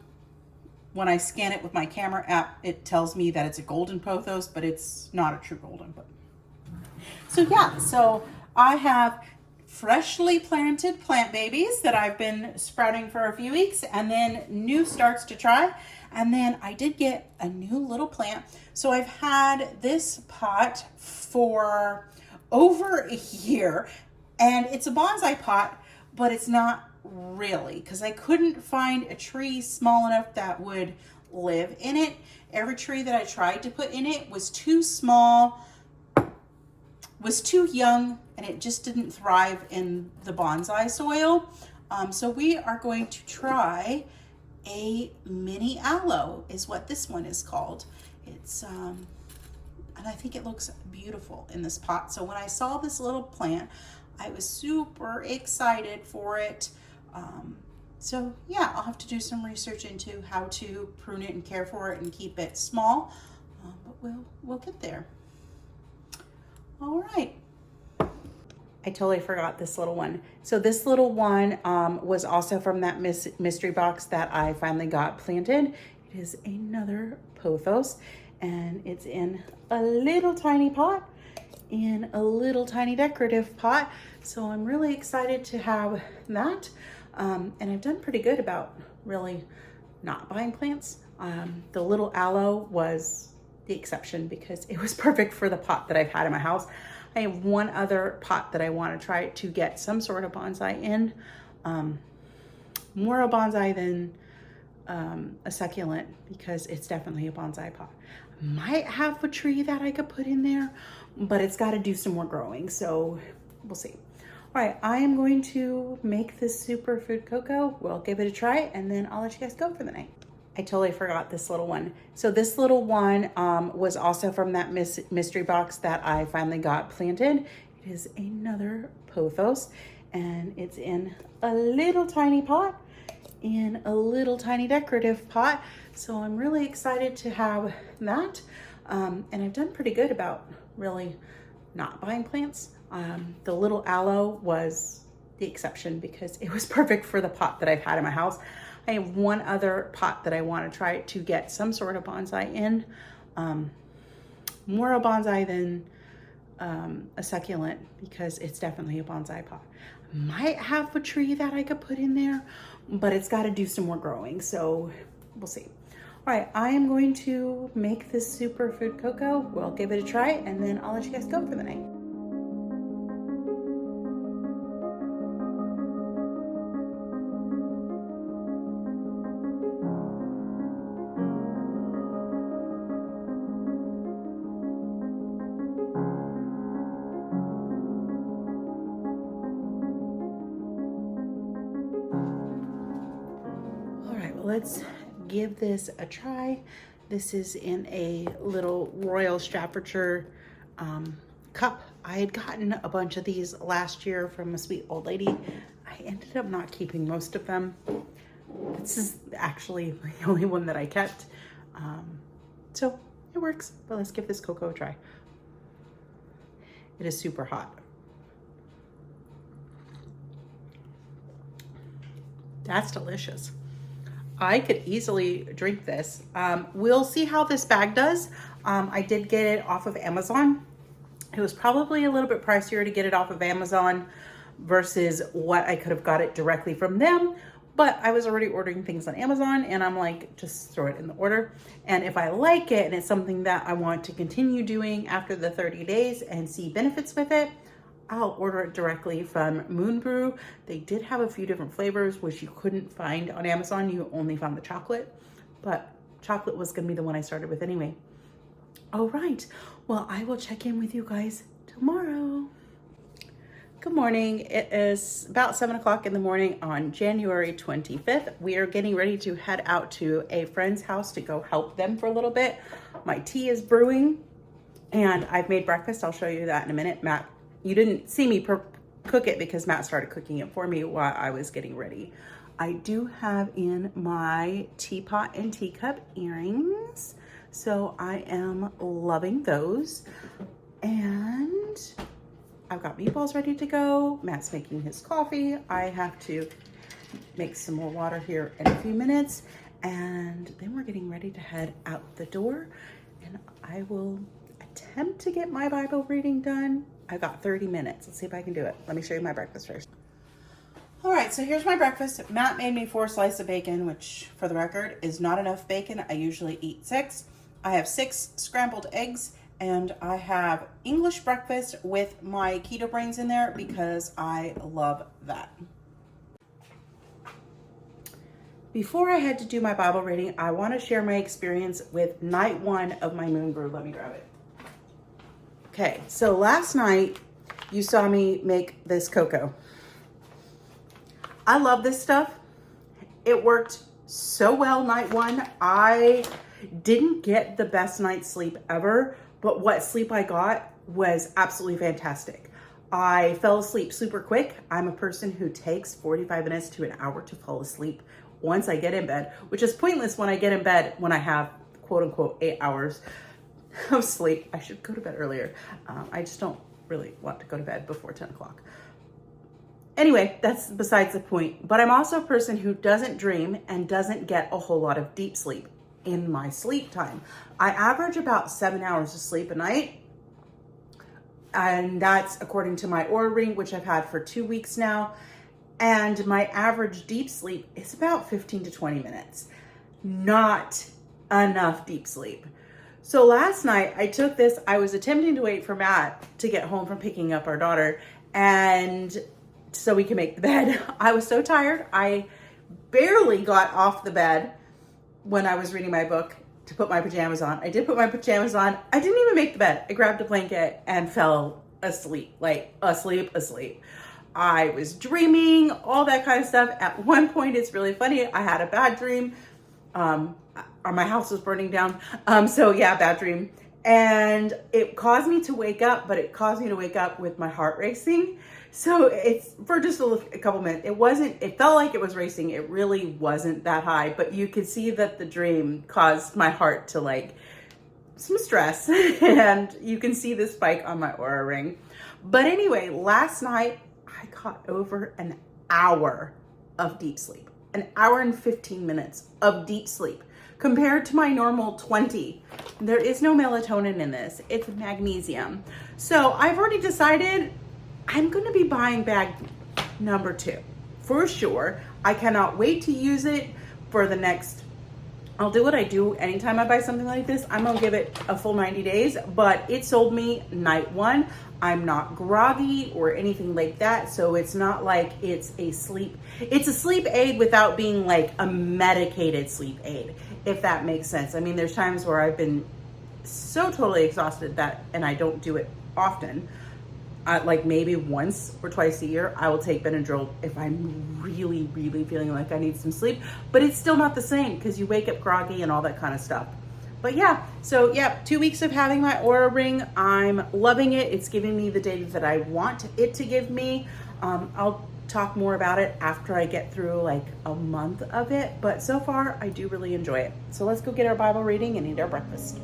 When I scan it with my camera app, it tells me that it's a golden pothos, but it's not a true golden. So yeah, so I have freshly planted plant babies that I've been sprouting for a few weeks, and then new starts to try. And then I did get a new little plant. So I've had this pot for over a year, and it's a bonsai pot, but it's not really, because I couldn't find a tree small enough that would live in it. Every tree that I tried to put in it was too small, was too young, and it just didn't thrive in the bonsai soil. So we are going to try a mini aloe is what this one is called. It's and I think it looks beautiful in this pot. So when I saw this little plant, I was super excited for it. So yeah, I'll have to do some research into how to prune it and care for it and keep it small, but we'll get there. All right. I totally forgot this little one. So this little one was also from that mystery box that I finally got planted. It is another pothos, and it's in a little tiny pot, in a little tiny decorative pot. So I'm really excited to have that. And I've done pretty good about really not buying plants. The little aloe was the exception because it was perfect for the pot that I've had in my house. I have one other pot that I want to try to get some sort of bonsai in. More a bonsai than a succulent, because it's definitely a bonsai pot. I might have a tree that I could put in there, but it's got to do some more growing, so we'll see. All right, I am going to make this superfood cocoa. We'll give it a try, and then I'll let you guys go for the night. I totally forgot this little one. So this little one was also from that mystery box that I finally got planted. It is another pothos, and it's in a little tiny pot, in a little tiny decorative pot. So I'm really excited to have that. And I've done pretty good about really not buying plants. The little aloe was the exception because it was perfect for the pot that I've had in my house. I have one other pot that I want to try to get some sort of bonsai in. More a bonsai than a succulent, because it's definitely a bonsai pot. I might have a tree that I could put in there, but it's got to do some more growing, so we'll see. All right, I am going to make this superfood cocoa. We'll give it a try, and then I'll let you guys go for the night. Let's give this a try. This is in a little Royal Staffordshire cup. I had gotten a bunch of these last year from a sweet old lady. I ended up not keeping most of them. This is actually the only one that I kept. So it works, but let's give this cocoa a try. It is super hot. That's delicious. I could easily drink this. We'll see how this bag does. I did get it off of Amazon. It was probably a little bit pricier to get it off of Amazon versus what I could have got it directly from them. But I was already ordering things on Amazon and I'm like, just throw it in the order. And if I like it and it's something that I want to continue doing after the 30 days and see benefits with it, I'll order it directly from Moon Brew. They did have a few different flavors, which you couldn't find on Amazon. You only found the chocolate, but chocolate was gonna be the one I started with anyway. All right, well, I will check in with you guys tomorrow. Good morning. It is about 7 o'clock in the morning on January 25th. We are getting ready to head out to a friend's house to go help them for a little bit. My tea is brewing and I've made breakfast. I'll show you that in a minute. Matt, you didn't see me cook it because Matt started cooking it for me while I was getting ready. I do have in my teapot and teacup earrings, so I am loving those. And I've got meatballs ready to go. Matt's making his coffee. I have to make some more water here in a few minutes. And then we're getting ready to head out the door. And I will attempt to get my Bible reading done. I've got 30 minutes. Let's see if I can do it. Let me show you my breakfast first. All right, so here's my breakfast. Matt made me 4 slices of bacon, which for the record is not enough bacon. I usually eat 6. I have 6 scrambled eggs. And I have English breakfast with my keto brains in there because I love that. Before I head to do my Bible reading, I want to share my experience with night 1 of my Moon Brew. Let me grab it. Okay, so last night you saw me make this cocoa. I love this stuff. It worked so well night 1. I didn't get the best night's sleep ever, but what sleep I got was absolutely fantastic. I fell asleep super quick. I'm a person who takes 45 minutes to an hour to fall asleep once I get in bed, which is pointless when I get in bed when I have quote unquote 8 hours of sleep. I should go to bed earlier. I just don't really want to go to bed before 10 o'clock. Anyway, that's besides the point. But I'm also a person who doesn't dream and doesn't get a whole lot of deep sleep in my sleep time. I average about 7 hours of sleep a night. And that's according to my Oura Ring, which I've had for 2 weeks now. And my average deep sleep is about 15 to 20 minutes. Not enough deep sleep. So last night I took this, I was attempting to wait for Matt to get home from picking up our daughter and so we can make the bed. I was so tired. I barely got off the bed when I was reading my book to put my pajamas on. I did put my pajamas on. I didn't even make the bed. I grabbed a blanket and fell asleep, like asleep. I was dreaming, all that kind of stuff. At one point, it's really funny. I had a bad dream. My house was burning down. So yeah, bad dream. And it caused me to wake up, but it caused me to wake up with my heart racing. So it's for just a couple minutes. It felt like it was racing. It really wasn't that high, but you could see that the dream caused my heart to like some stress and you can see the spike on my Oura Ring. But anyway, last night I got over an hour of deep sleep, an hour and 15 minutes of deep sleep compared to my normal 20. There is no melatonin in this. It's magnesium. So I've already decided I'm going to be buying bag number 2 for sure. I cannot wait to use it for the next, I'll do what I do anytime I buy something like this. I'm going to give it a full 90 days, but it sold me night 1. I'm not groggy or anything like that. So it's not like it's a sleep aid without being like a medicated sleep aid, if that makes sense. I mean, there's times where I've been so totally exhausted that, and I don't do it often. Like maybe once or twice a year, I will take Benadryl if I'm really, really feeling like I need some sleep, but it's still not the same because you wake up groggy and all that kind of stuff. But yeah, so yeah, 2 weeks of having my Oura Ring. I'm loving it. It's giving me the data that I want it to give me. I'll talk more about it after I get through like a month of it, but so far I do really enjoy it. So let's go get our Bible reading and eat our breakfast.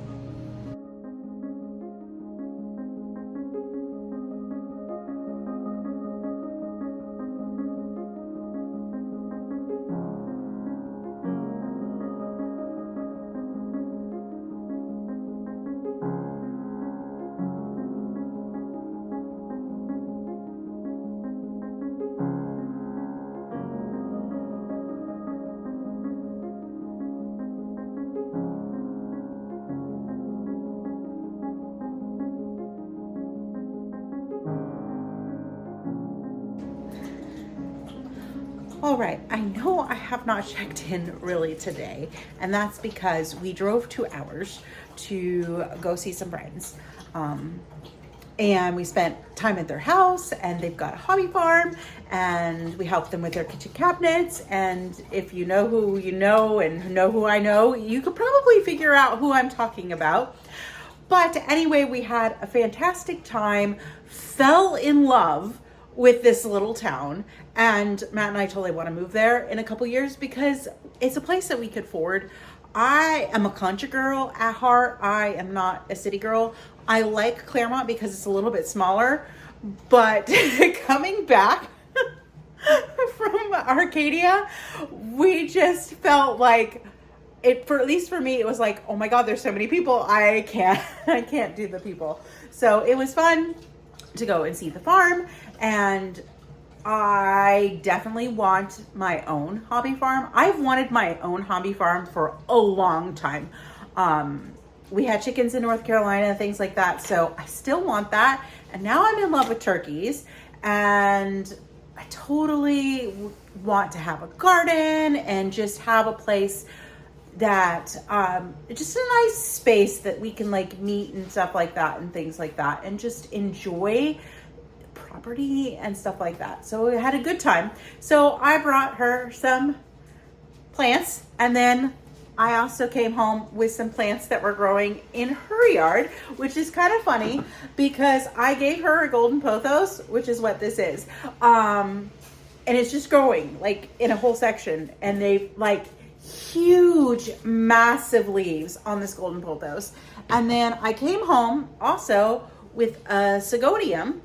All right, I know I have not checked in really today, and that's because we drove 2 hours to go see some friends. And we spent time at their house, and they've got a hobby farm, and we helped them with their kitchen cabinets. And if you know who you know and know who I know, you could probably figure out who I'm talking about. But anyway, we had a fantastic time, fell in love with this little town, and Matt and I totally want to move there in a couple years because it's a place that we could afford. I am a country girl at heart. I am not a city girl. I like Claremont because it's a little bit smaller, but coming back from Arcadia, we just felt like it, for at least for me, it was like, oh my God, there's so many people. I can't do the people. So it was fun to go and see the farm, and I definitely want my own hobby farm. I've wanted my own hobby farm for a long time. We had chickens in North Carolina and things like that, so I still want that. And now I'm in love with turkeys, and I totally want to have a garden and just have a place that just a nice space that we can like meet and stuff like that and things like that, and just enjoy property and stuff like that. So we had a good time. So I brought her some plants, and then I also came home with some plants that were growing in her yard, which is kind of funny because I gave her a golden pothos, which is what this is. And it's just growing like in a whole section, and they like huge, massive leaves on this golden pothos. And then I came home also with a Sigonium,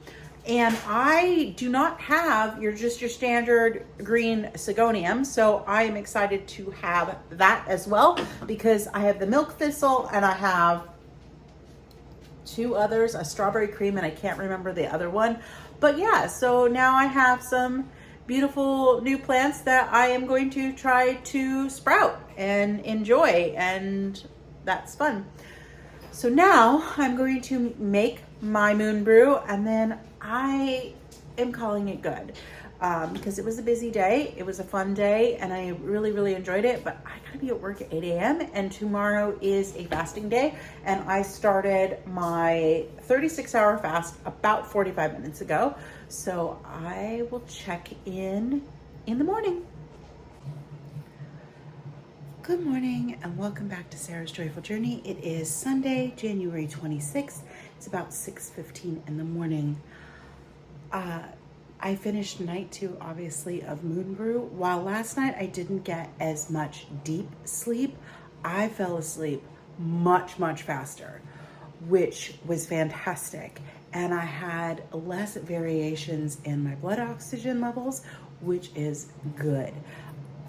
and I do not have your standard green Sigonium, so I am excited to have that as well because I have the milk thistle and I have 2 others, a strawberry cream, and I can't remember the other one. But yeah, so now I have some beautiful new plants that I am going to try to sprout and enjoy, and that's fun. So now I'm going to make my moon brew, and then I am calling it good because it was a busy day. It was a fun day, and I really, really enjoyed it, but I gotta be at work at 8 a.m. and tomorrow is a fasting day, and I started my 36-hour fast about 45 minutes ago. So I will check in the morning. Good morning and welcome back to Sarah's Joyful Journey. It is Sunday, January 26th. It's about 6:15 in the morning. I finished night 2, obviously, of Moon Brew. While last night I didn't get as much deep sleep, I fell asleep much, much faster, which was fantastic. And I had less variations in my blood oxygen levels, which is good.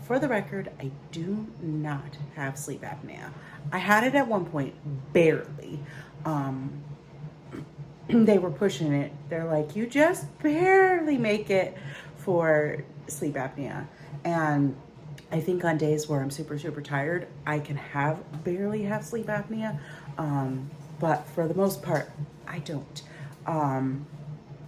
For the record, I do not have sleep apnea. I had it at one point, barely. They were pushing it. They're like, you just barely make it for sleep apnea. And I think on days where I'm super, super tired, I can barely have sleep apnea. But for the most part, I don't.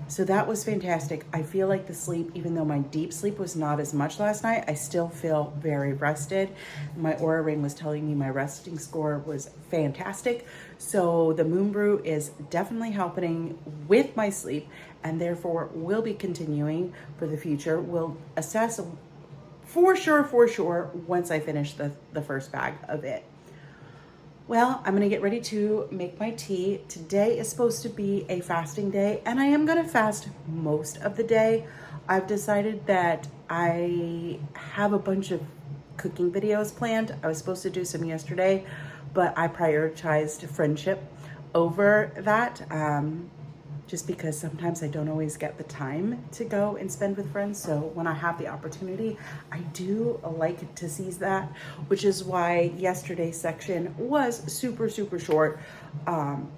So that was fantastic. I feel like the sleep, even though my deep sleep was not as much last night, I still feel very rested. My Oura Ring was telling me my resting score was fantastic. So the Moon Brew is definitely helping with my sleep, and therefore will be continuing for the future. We'll assess for sure once I finish the first bag of it. Well, I'm gonna get ready to make my tea. Today is supposed to be a fasting day, and I am gonna fast most of the day. I've decided that I have a bunch of cooking videos planned. I was supposed to do some yesterday, but I prioritized friendship over that, just because sometimes I don't always get the time to go and spend with friends. So when I have the opportunity, I do like to seize that, which is why yesterday's section was super, super short,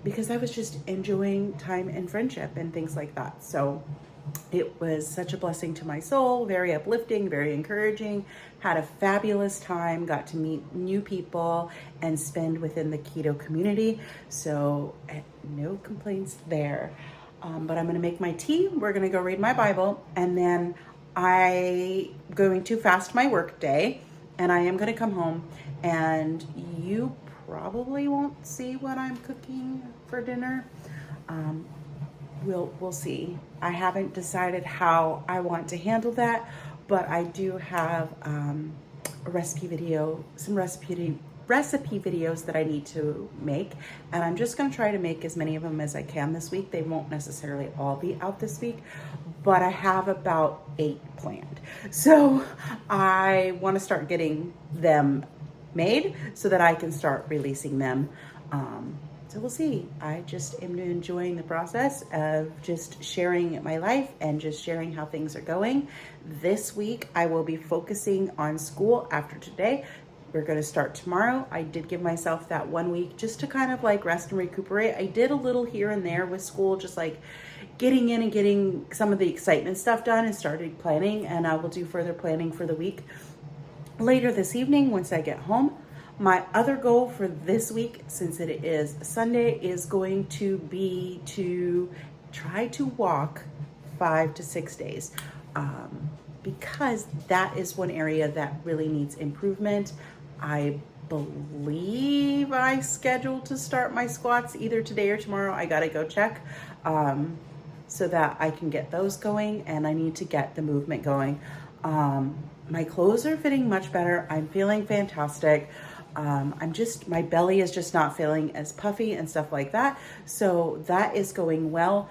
because I was just enjoying time and friendship and things like that. So it was such a blessing to my soul, very uplifting, very encouraging, had a fabulous time, got to meet new people and spend within the keto community. So no complaints there. But I'm gonna make my tea, we're gonna go read my Bible, and then I'm going to fast my work day, and I am going to come home, and you probably won't see what I'm cooking for dinner. We'll see. I haven't decided how I want to handle that, but I do have a recipe video, some recipe videos that I need to make, and I'm just going to try to make as many of them as I can this week. They won't necessarily all be out this week, but I have about 8 planned. So I want to start getting them made so that I can start releasing them. So we'll see. I just am enjoying the process of just sharing my life and just sharing how things are going. This week, I will be focusing on school after today. We're going to start tomorrow. I did give myself that 1 week just to kind of like rest and recuperate. I did a little here and there with school, just like getting in and getting some of the excitement stuff done, and started planning, and I will do further planning for the week later this evening once I get home. My other goal for this week, since it is Sunday, is going to be to try to walk 5 to 6 days, because that is one area that really needs improvement. I believe I scheduled to start my squats either today or tomorrow. I gotta go check, so that I can get those going, and I need to get the movement going. My clothes are fitting much better. I'm feeling fantastic. My belly is just not feeling as puffy and stuff like that. So that is going well.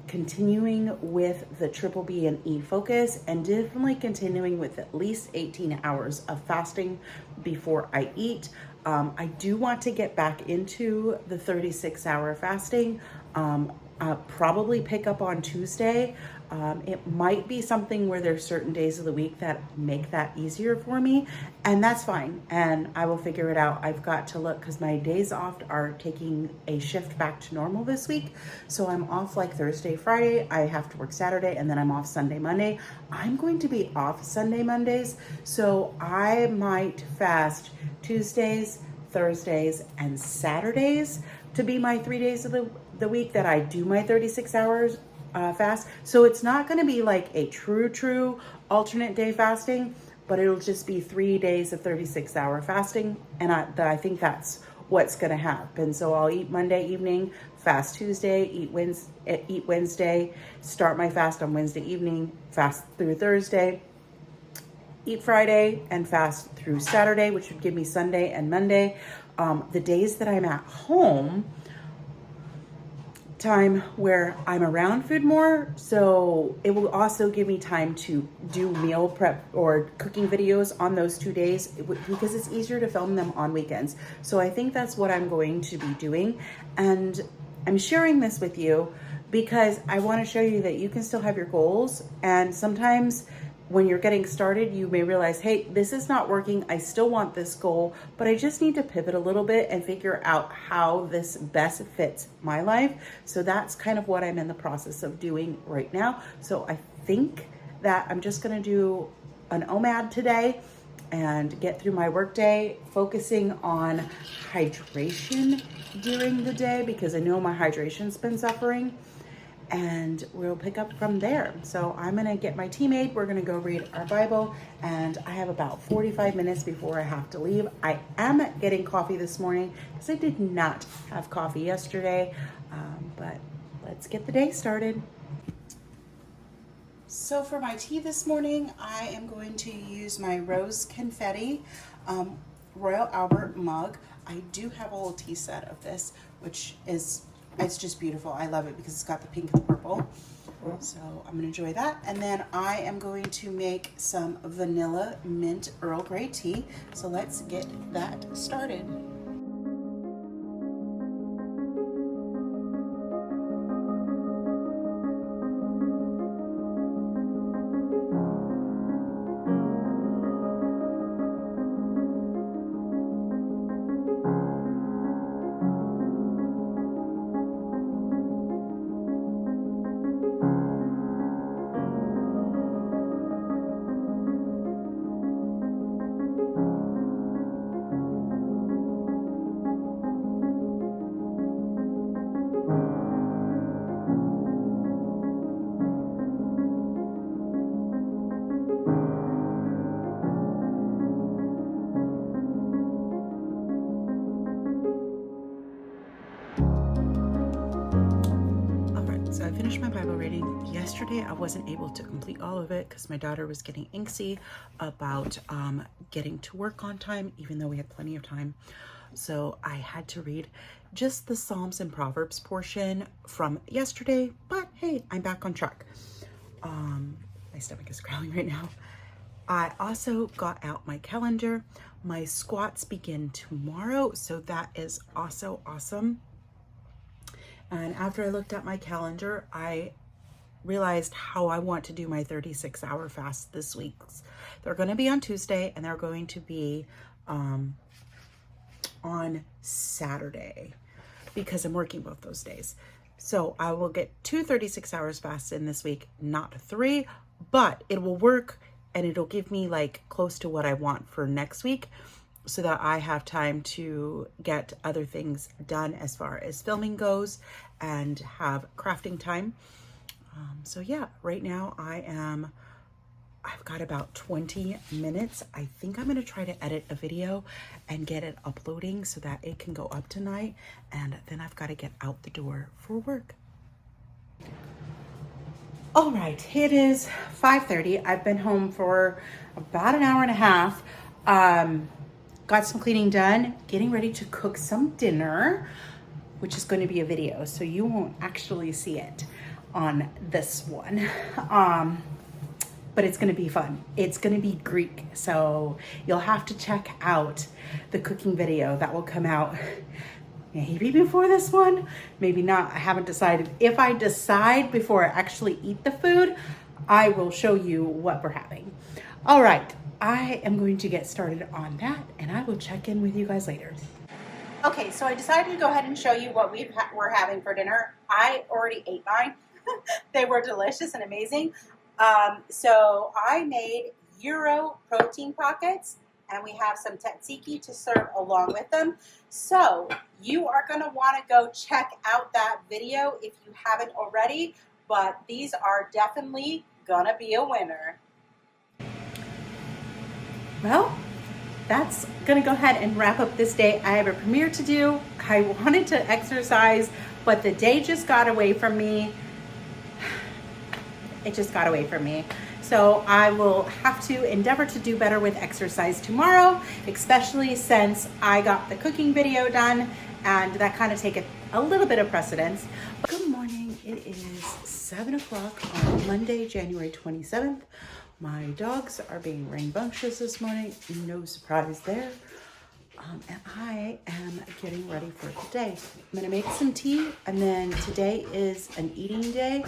Continuing with the triple B and E focus, and definitely continuing with at least 18 hours of fasting before I eat. I do want to get back into the 36-hour fasting. Probably pick up on Tuesday. It might be something where there's certain days of the week that make that easier for me, and that's fine, and I will figure it out. I've got to look, because my days off are taking a shift back to normal this week. So I'm off like Thursday, Friday. I have to work Saturday, and then I'm off Sunday, Monday. I'm going to be off Sunday, Mondays, so I might fast Tuesdays, Thursdays, and Saturdays to be my 3 days of the week that I do my 36 hours fast. So it's not going to be like a true alternate day fasting, but it'll just be 3 days of 36-hour fasting. And I think that's what's going to happen. So I'll eat Monday evening, fast Tuesday, eat Wednesday, start my fast on Wednesday evening, fast through Thursday, eat Friday, and fast through Saturday, which would give me Sunday and Monday. The days that I'm at home, time where I'm around food more, so it will also give me time to do meal prep or cooking videos on those 2 days, because it's easier to film them on weekends. So I think that's what I'm going to be doing, and I'm sharing this with you because I want to show you that you can still have your goals, and sometimes when you're getting started, you may realize, hey, this is not working. I still want this goal, but I just need to pivot a little bit and figure out how this best fits my life. So that's kind of what I'm in the process of doing right now. So I think that I'm just gonna do an OMAD today and get through my workday, focusing on hydration during the day, because I know my hydration's been suffering. And we'll pick up from there. So I'm gonna get my tea made. We're gonna go read our Bible, and I have about 45 minutes before I have to leave. I am getting coffee this morning because I did not have coffee yesterday, but let's get the day started. So for my tea this morning, I am going to use my Rose Confetti Royal Albert mug. I do have a whole tea set of this, which is, it's just beautiful. I love it because it's got the pink and the purple. So I'm gonna enjoy that. And then I am going to make some vanilla mint Earl Grey tea. So let's get that started. yesterday. I wasn't able to complete all of it because my daughter was getting antsy about getting to work on time, even though we had plenty of time. So I had to read just the Psalms and Proverbs portion from yesterday, but hey, I'm back on track. My stomach is growling right now. I also got out my calendar. My squats begin tomorrow, so that is also awesome. And after I looked at my calendar, I realized how I want to do my 36-hour fast this week. They're going to be on Tuesday and they're going to be on Saturday because I'm working both those days. So I will get 2 36 hours fast in this week, not 3, but it will work and it'll give me like close to what I want for next week so that I have time to get other things done as far as filming goes and have crafting time. So yeah, right now I've got about 20 minutes. I think I'm gonna try to edit a video and get it uploading so that it can go up tonight. And then I've got to get out the door for work. All right, it is 5:30. I've been home for about an hour and a half. Got some cleaning done, getting ready to cook some dinner, which is going to be a video, so you won't actually see it on this one. But it's going to be fun. It's going to be Greek, so you'll have to check out the cooking video that will come out maybe before this one, maybe not. I haven't decided. If I decide before I actually eat the food, I will show you what we're having. All right, I am going to get started on that, and I will check in with you guys later. Okay, so I decided to go ahead and show you what we're having for dinner. I already ate mine. They were delicious and amazing. So I made gyro protein pockets, and we have some tzatziki to serve along with them. So you are going to want to go check out that video if you haven't already, but these are definitely going to be a winner. Well, that's going to go ahead and wrap up this day. I have a premiere to do. I wanted to exercise, but the day just got away from me. It just got away from me. So I will have to endeavor to do better with exercise tomorrow, especially since I got the cooking video done, and that kind of take a little bit of precedence. But good morning. It is 7 o'clock on Monday, January 27th. My dogs are being rambunctious this morning. No surprise there. And I am getting ready for today. I'm gonna make some tea, and then today is an eating day.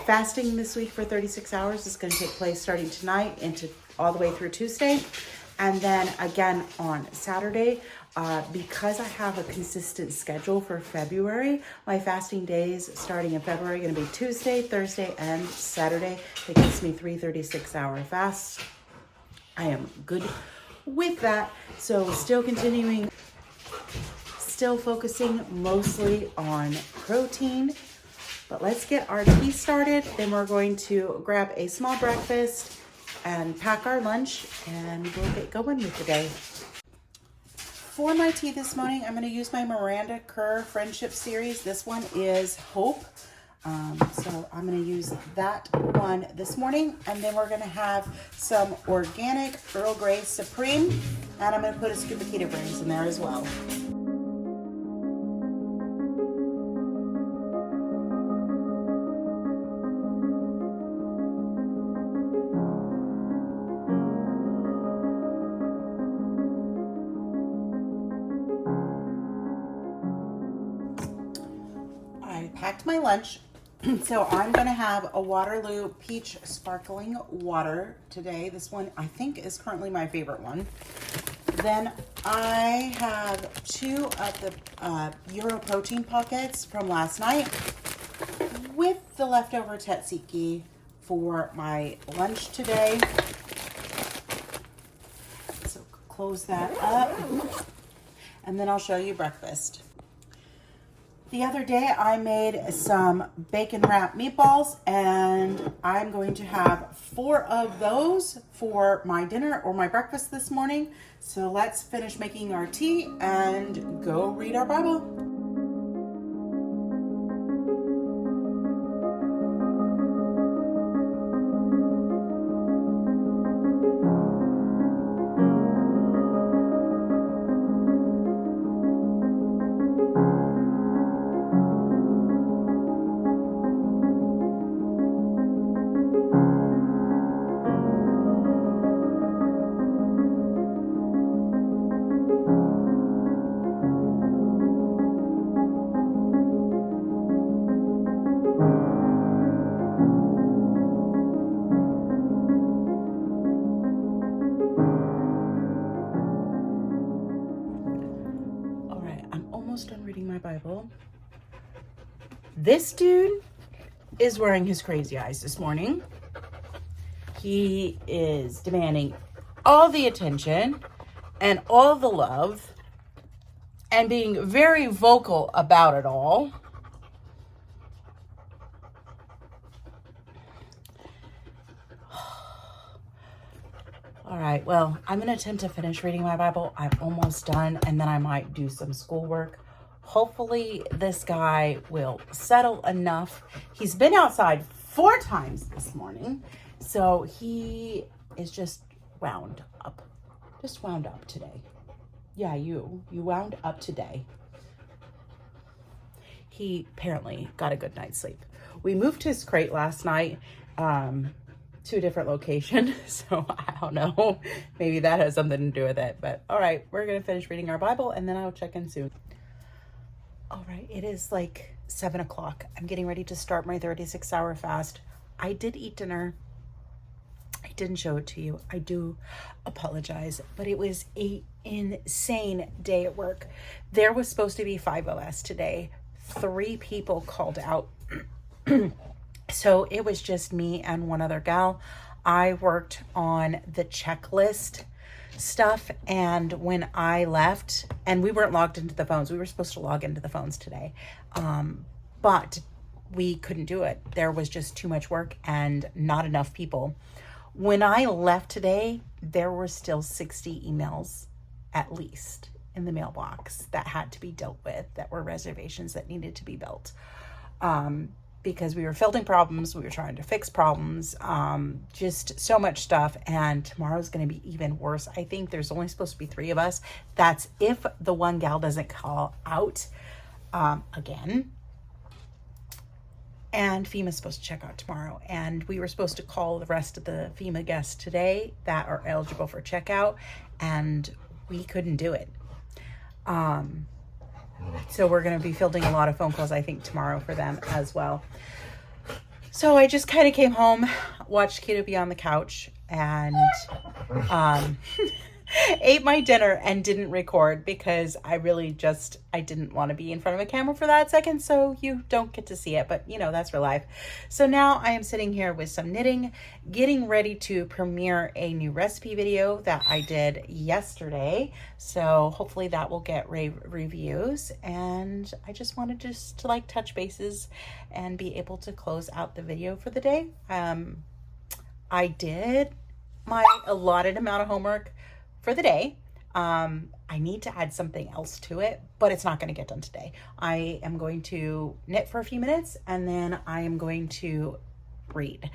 Fasting this week for 36 hours is going to take place starting tonight into all the way through Tuesday. And then again on Saturday, because I have a consistent schedule for February, my fasting days starting in February are going to be Tuesday, Thursday, and Saturday. It gives me 3 36-hour fasts. I am good with that. So still continuing, still focusing mostly on protein. But let's get our tea started. Then we're going to grab a small breakfast and pack our lunch, and we'll get going with the day. For my tea this morning, I'm going to use my Miranda Kerr Friendship Series. This one is Hope. So I'm going to use that one this morning. And then we're going to have some organic Earl Grey Supreme. And I'm going to put a scoop of keto berries in there as well. Packed my lunch, so I'm going to have a Waterloo Peach Sparkling Water today. This one I think is currently my favorite one. Then I have 2 of the Euro protein pockets from last night with the leftover tzatziki for my lunch today. So close that up, and then I'll show you breakfast. The other day I made some bacon wrapped meatballs, and I'm going to have 4 of those for my dinner or my breakfast this morning. So let's finish making our tea and go read our Bible. This dude is wearing his crazy eyes this morning. He is demanding all the attention and all the love and being very vocal about it all. All right, well, I'm going to attempt to finish reading my Bible. I'm almost done, and then I might do some schoolwork. Hopefully, this guy will settle enough. He's been outside 4 times this morning, so he is just wound up. Just wound up today. Yeah, you wound up today. He apparently got a good night's sleep. We moved his crate last night to a different location, so I don't know. Maybe that has something to do with it. But all right, we're going to finish reading our Bible, and then I'll check in soon. All right, it is like 7 o'clock. I'm getting ready to start my 36-hour fast. I did eat dinner. I didn't show it to you. I do apologize, but it was an insane day at work. There was supposed to be 5 of us today. 3 people called out. So it was just me and one other gal. I worked on the checklist stuff, and when I left, and we weren't logged into the phones. We were supposed to log into the phones today, but we couldn't do it. There was just too much work and not enough people. When I left today, there were still 60 emails at least in the mailbox that had to be dealt with, that were reservations that needed to be built. Because we were fielding problems, we were trying to fix problems, just so much stuff. And tomorrow's going to be even worse. I think there's only supposed to be 3 of us. That's if the one gal doesn't call out again. And FEMA's supposed to check out tomorrow. And we were supposed to call the rest of the FEMA guests today that are eligible for checkout, and we couldn't do it. So we're going to be fielding a lot of phone calls, I think, tomorrow for them as well. So I just kind of came home, watched Keto be on the couch, and ate my dinner and didn't record because I didn't want to be in front of a camera for that second, so you don't get to see it, but that's real life. So now I am sitting here with some knitting, getting ready to premiere a new recipe video that I did yesterday. So hopefully that will get rave reviews, and I just wanted to like touch bases and be able to close out the video for the day. I did my allotted amount of homework for the day. I need to add something else to it, but it's not going to get done today. I am going to knit for a few minutes, and then I am going to read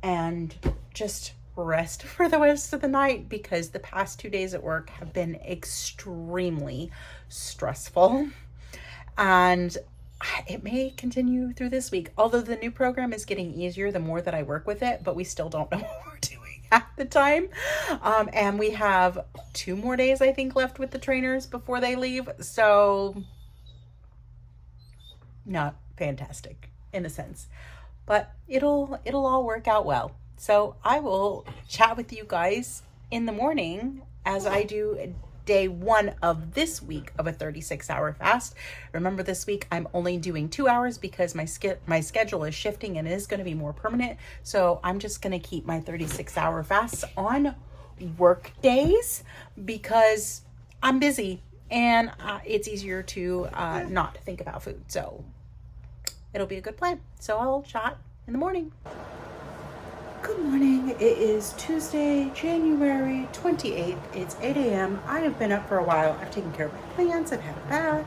and just rest for the rest of the night, because the past 2 days at work have been extremely stressful, and it may continue through this week. Although the new program is getting easier the more that I work with it, but we still don't know what we're doing at the time. And we have 2 more days, I think, left with the trainers before they leave. So not fantastic in a sense, but it'll all work out well. So I will chat with you guys in the morning as I do day 1 of this week of a 36-hour fast. Remember, this week I'm only doing 2 hours because my schedule is shifting and it is going to be more permanent. So I'm just going to keep my 36-hour fasts on work days because I'm busy, and it's easier to not think about food. So it'll be a good plan. So I'll chat in the morning. Good morning. It is Tuesday, January 28th. It's 8 a.m. I have been up for a while. I've taken care of my plants. I've had a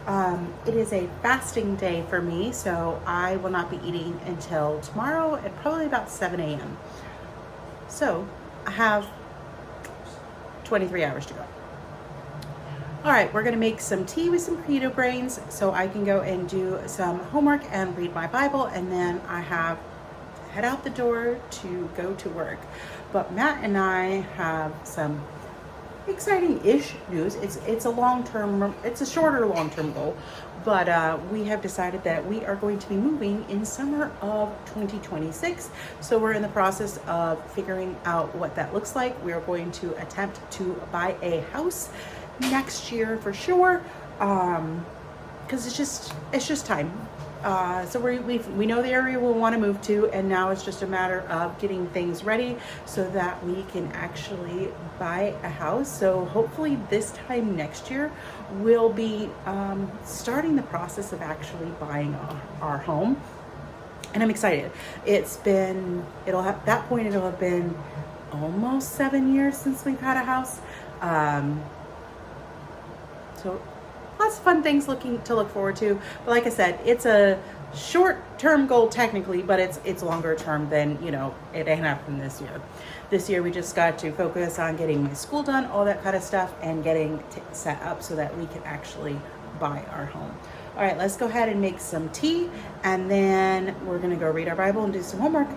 bath. It is a fasting day for me, so I will not be eating until tomorrow at probably about 7 a.m. So I have 23 hours to go. All right, we're gonna make some tea with some keto brains so I can go and do some homework and read my Bible, and then I have head out the door to go to work. But Matt and I have some exciting-ish news. It's a shorter long-term goal, but we have decided that we are going to be moving in summer of 2026. So we're in the process of figuring out what that looks like. We are going to attempt to buy a house next year for sure, because it's just time. So we know the area we want to move to, and now it's just a matter of getting things ready so that we can actually buy a house. So hopefully this time next year, we'll be starting the process of actually buying our home. And I'm excited. It'll have been almost 7 years since we've had a house. So lots of fun things to look forward to. But like I said, it's a short-term goal technically, but it's longer term than, it ain't happening this year. This year we just got to focus on getting my school done, all that kind of stuff, and getting set up so that we can actually buy our home. All right, let's go ahead and make some tea, and then we're gonna go read our Bible and do some homework.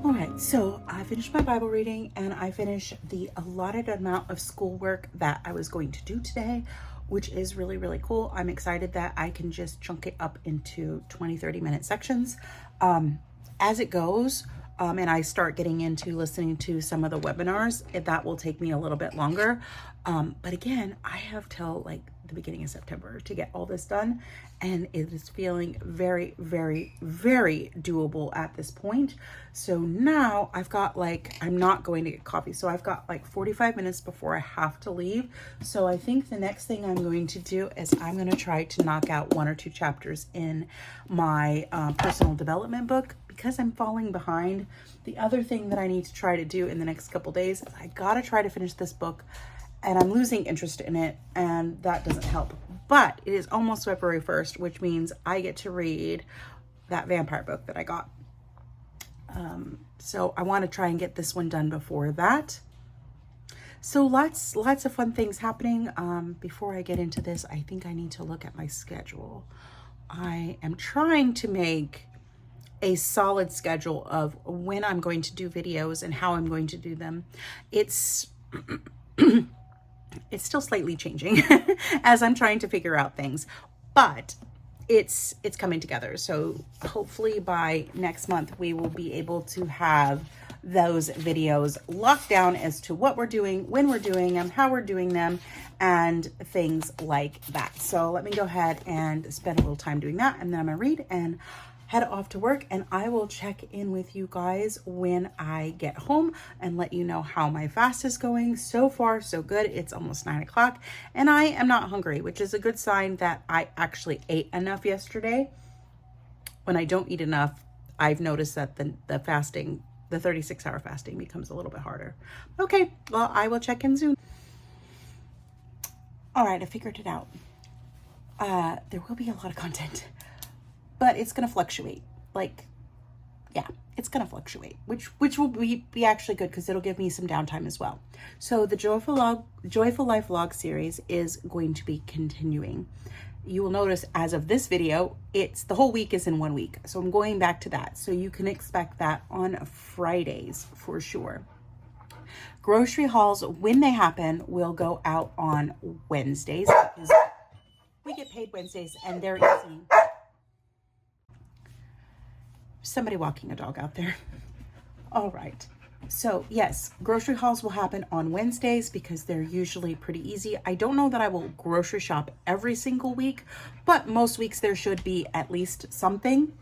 All right, so I finished my Bible reading and I finished the allotted amount of schoolwork that I was going to do today, which is really, really cool. I'm excited that I can just chunk it up into 20-30 minute sections as it goes. And I start getting into listening to some of the webinars, that will take me a little bit longer. But again, I have till like the beginning of September to get all this done. And it is feeling very, very, very doable at this point. So now I've got I'm not going to get coffee. So I've got 45 minutes before I have to leave. So I think the next thing I'm going to do is I'm going to try to knock out 1 or 2 chapters in my personal development book, because I'm falling behind. The other thing that I need to try to do in the next couple days is I gotta try to finish this book, and I'm losing interest in it, and that doesn't help. But it is almost February 1st, which means I get to read that vampire book that I got. So I want to try and get this one done before that. So lots of fun things happening. Before I get into this, I think I need to look at my schedule. I am trying to make a solid schedule of when I'm going to do videos and how I'm going to do them. It's still slightly changing as I'm trying to figure out things, but it's coming together. So hopefully by next month, we will be able to have those videos locked down as to what we're doing, when we're doing them, how we're doing them, and things like that. So let me go ahead and spend a little time doing that, and then I'm gonna read and head off to work, and I will check in with you guys when I get home and let you know how my fast is going. So far, so good. It's almost 9 o'clock and I am not hungry, which is a good sign that I actually ate enough yesterday. When I don't eat enough, I've noticed that the fasting, the 36-hour fasting, becomes a little bit harder. Okay, well, I will check in soon. All right, I figured it out. There will be a lot of content, but it's going to fluctuate. It's going to fluctuate, which will be actually good, because it'll give me some downtime as well. So the Joyful Life vlog series is going to be continuing. You will notice as of this video, the whole week is in 1 week. So I'm going back to that. So you can expect that on Fridays for sure. Grocery hauls, when they happen, will go out on Wednesdays, because we get paid Wednesdays and they're easy. Somebody walking a dog out there. All right. So yes, grocery hauls will happen on Wednesdays because they're usually pretty easy. I don't know that I will grocery shop every single week, but most weeks there should be at least something.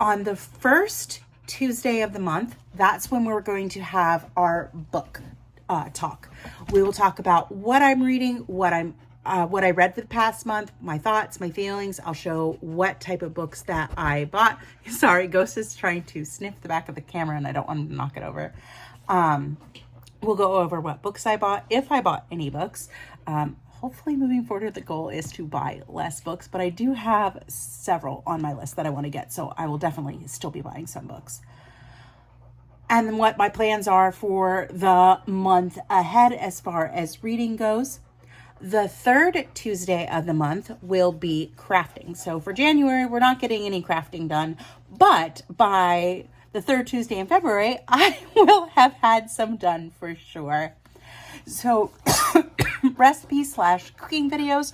On the first Tuesday of the month, that's when we're going to have our book talk. We will talk about what I'm reading, what I'm what I read for the past month, my thoughts, my feelings. I'll show what type of books that I bought. Sorry, Ghost is trying to sniff the back of the camera and I don't want him to knock it over. We'll go over what books I bought, if I bought any books. Hopefully moving forward, the goal is to buy less books, but I do have several on my list that I want to get, so I will definitely still be buying some books. And then what my plans are for the month ahead as far as reading goes. The third Tuesday of the month will be crafting. So for January, we're not getting any crafting done, but by the third Tuesday in February, I will have had some done for sure. So recipes / cooking videos,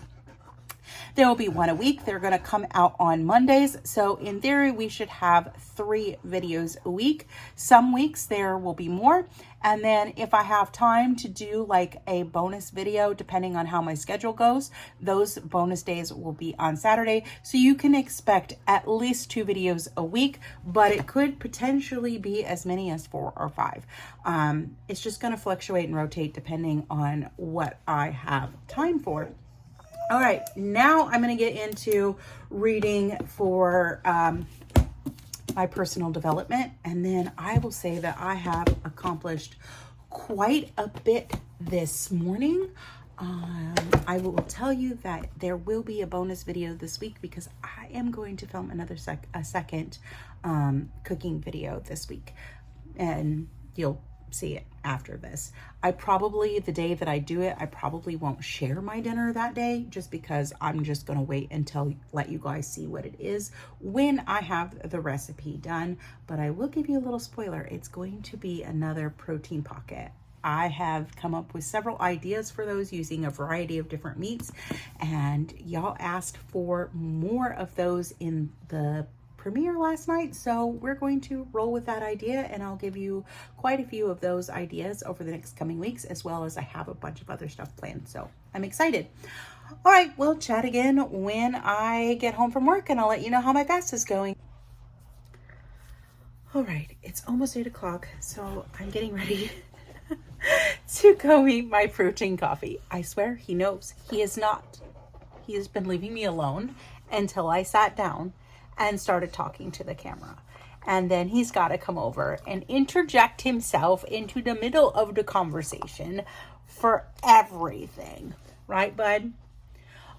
there will be one a week. They're going to come out on Mondays. So in theory, we should have 3 videos a week. Some weeks there will be more. And then if I have time to do like a bonus video, depending on how my schedule goes, those bonus days will be on Saturday. So you can expect at least 2 videos a week, but it could potentially be as many as 4 or 5. It's just going to fluctuate and rotate depending on what I have time for. All right, now I'm going to get into reading for my personal development. And then I will say that I have accomplished quite a bit this morning. I will tell you that there will be a bonus video this week because I am going to film another second cooking video this week. And you'll see it after this. The day that I do it, I probably won't share my dinner that day just because I'm just going to wait until let you guys see what it is when I have the recipe done. But I will give you a little spoiler. It's going to be another protein pocket. I have come up with several ideas for those using a variety of different meats, and y'all asked for more of those in the premiere last night, so we're going to roll with that idea, and I'll give you quite a few of those ideas over the next coming weeks, as well as I have a bunch of other stuff planned, so I'm excited. All right, we'll chat again when I get home from work, and I'll let you know how my fast is going. All right, it's almost 8 o'clock, so I'm getting ready to go eat my protein coffee. I swear he knows. He is not. He has been leaving me alone until I sat down and started talking to the camera. And then he's got to come over and interject himself into the middle of the conversation for everything. Right, bud?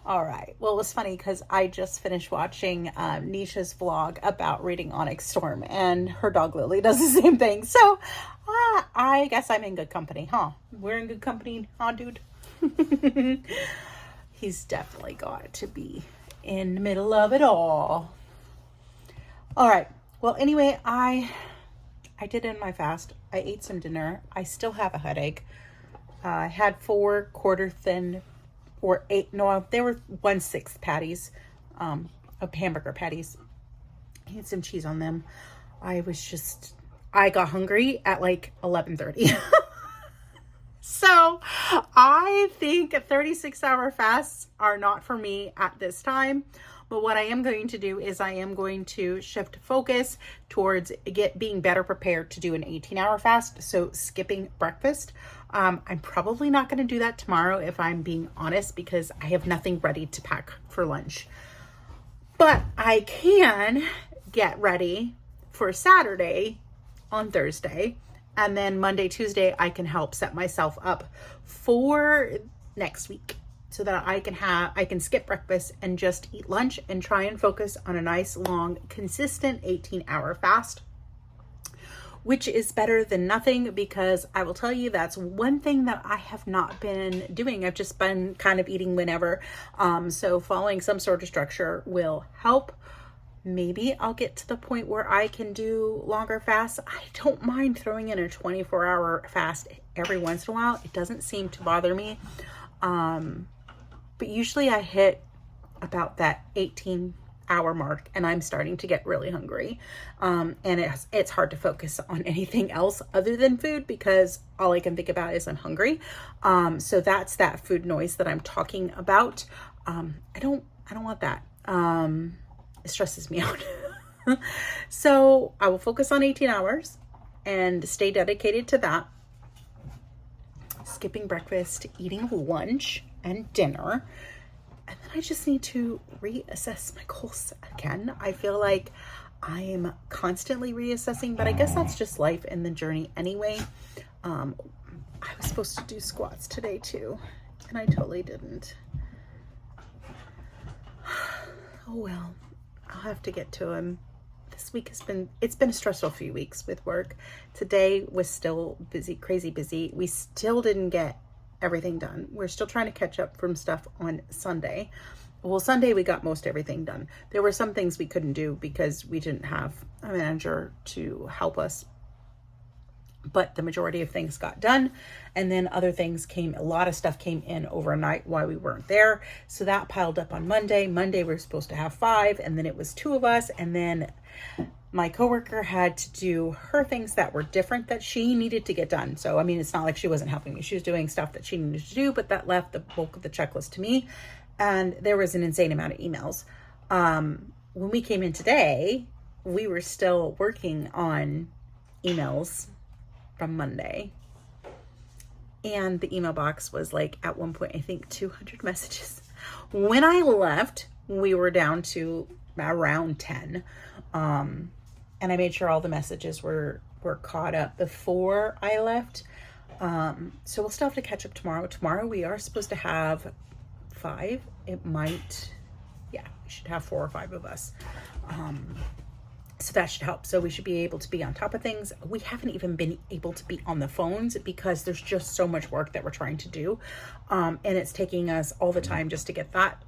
All right. Well, it was funny because I just finished watching Nisha's vlog about reading Onyx Storm, and her dog Lily does the same thing. So I guess I'm in good company, huh? We're in good company, huh, dude? He's definitely got to be in the middle of it all. All right. Well, anyway, I did end my fast. I ate some dinner. I still have a headache. I had 4 quarter thin or 8. No, they were 1/6 patties, of hamburger patties. I had some cheese on them. I got hungry at like 11:30. So I think 36-hour fasts are not for me at this time. But what I am going to do is I am going to shift focus towards being better prepared to do an 18-hour fast. So skipping breakfast. I'm probably not going to do that tomorrow if I'm being honest, because I have nothing ready to pack for lunch. But I can get ready for Saturday on Thursday. And then Monday, Tuesday, I can help set myself up for next week, so that I can skip breakfast and just eat lunch and try and focus on a nice, long, consistent 18-hour fast, which is better than nothing, because I will tell you that's one thing that I have not been doing. I've just been kind of eating whenever. So following some sort of structure will help. Maybe I'll get to the point where I can do longer fasts. I don't mind throwing in a 24-hour fast every once in a while. It doesn't seem to bother me. But usually I hit about that 18-hour mark and I'm starting to get really hungry. And it's hard to focus on anything else other than food, because all I can think about is I'm hungry. So that's that food noise that I'm talking about. I don't want that. It stresses me out. So I will focus on 18 hours and stay dedicated to that. Skipping breakfast, eating lunch, and dinner. And then I just need to reassess my goals again. I feel like I am constantly reassessing, but I guess that's just life and the journey anyway. I was supposed to do squats today too, and I totally didn't. Oh well, I'll have to get to them. This week it's been a stressful few weeks with work. Today was still busy, crazy busy. We still didn't get everything done. We're still trying to catch up from stuff on Sunday. Well, Sunday we got most everything done. There were some things we couldn't do because we didn't have a manager to help us, but the majority of things got done. And then other things a lot of stuff came in overnight while we weren't there. So that piled up on Monday. Monday we were supposed to have 5, and then it was 2 of us. And then my coworker had to do her things that were different that she needed to get done. So, I mean, it's not like she wasn't helping me. She was doing stuff that she needed to do, but that left the bulk of the checklist to me. And there was an insane amount of emails. When we came in today, we were still working on emails from Monday. And the email box was like, at one point, I think 200 messages. When I left, we were down to around 10. And I made sure all the messages were caught up before I left. So we'll still have to catch up tomorrow. Tomorrow we are supposed to have 5. It might, we should have 4 or 5 of us. So that should help. So we should be able to be on top of things. We haven't even been able to be on the phones because there's just so much work that we're trying to do. And it's taking us all the time just to get that,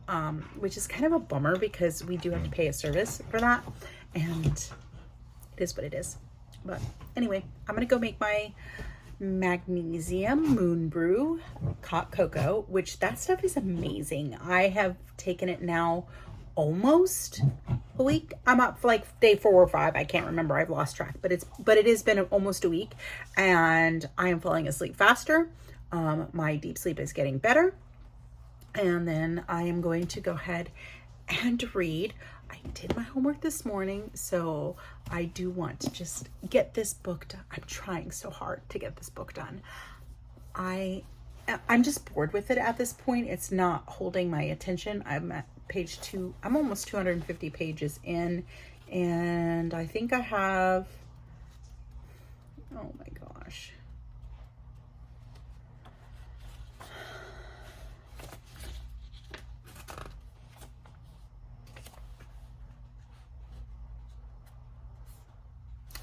which is kind of a bummer because we do have to pay a service for that. And it is what it is. But anyway, I'm going to go make my magnesium moon brew hot cocoa, which that stuff is amazing. I have taken it now almost a week. I'm up for like day 4 or 5. I can't remember. I've lost track, but it has been almost a week, and I am falling asleep faster. My deep sleep is getting better. And then I am going to go ahead and read. I did my homework this morning, so I do want to just get this book done. I'm trying so hard to get this book done. I'm just bored with it at this point. It's not holding my attention. I'm at page 2. I'm almost 250 pages in, and I think I have, oh my gosh.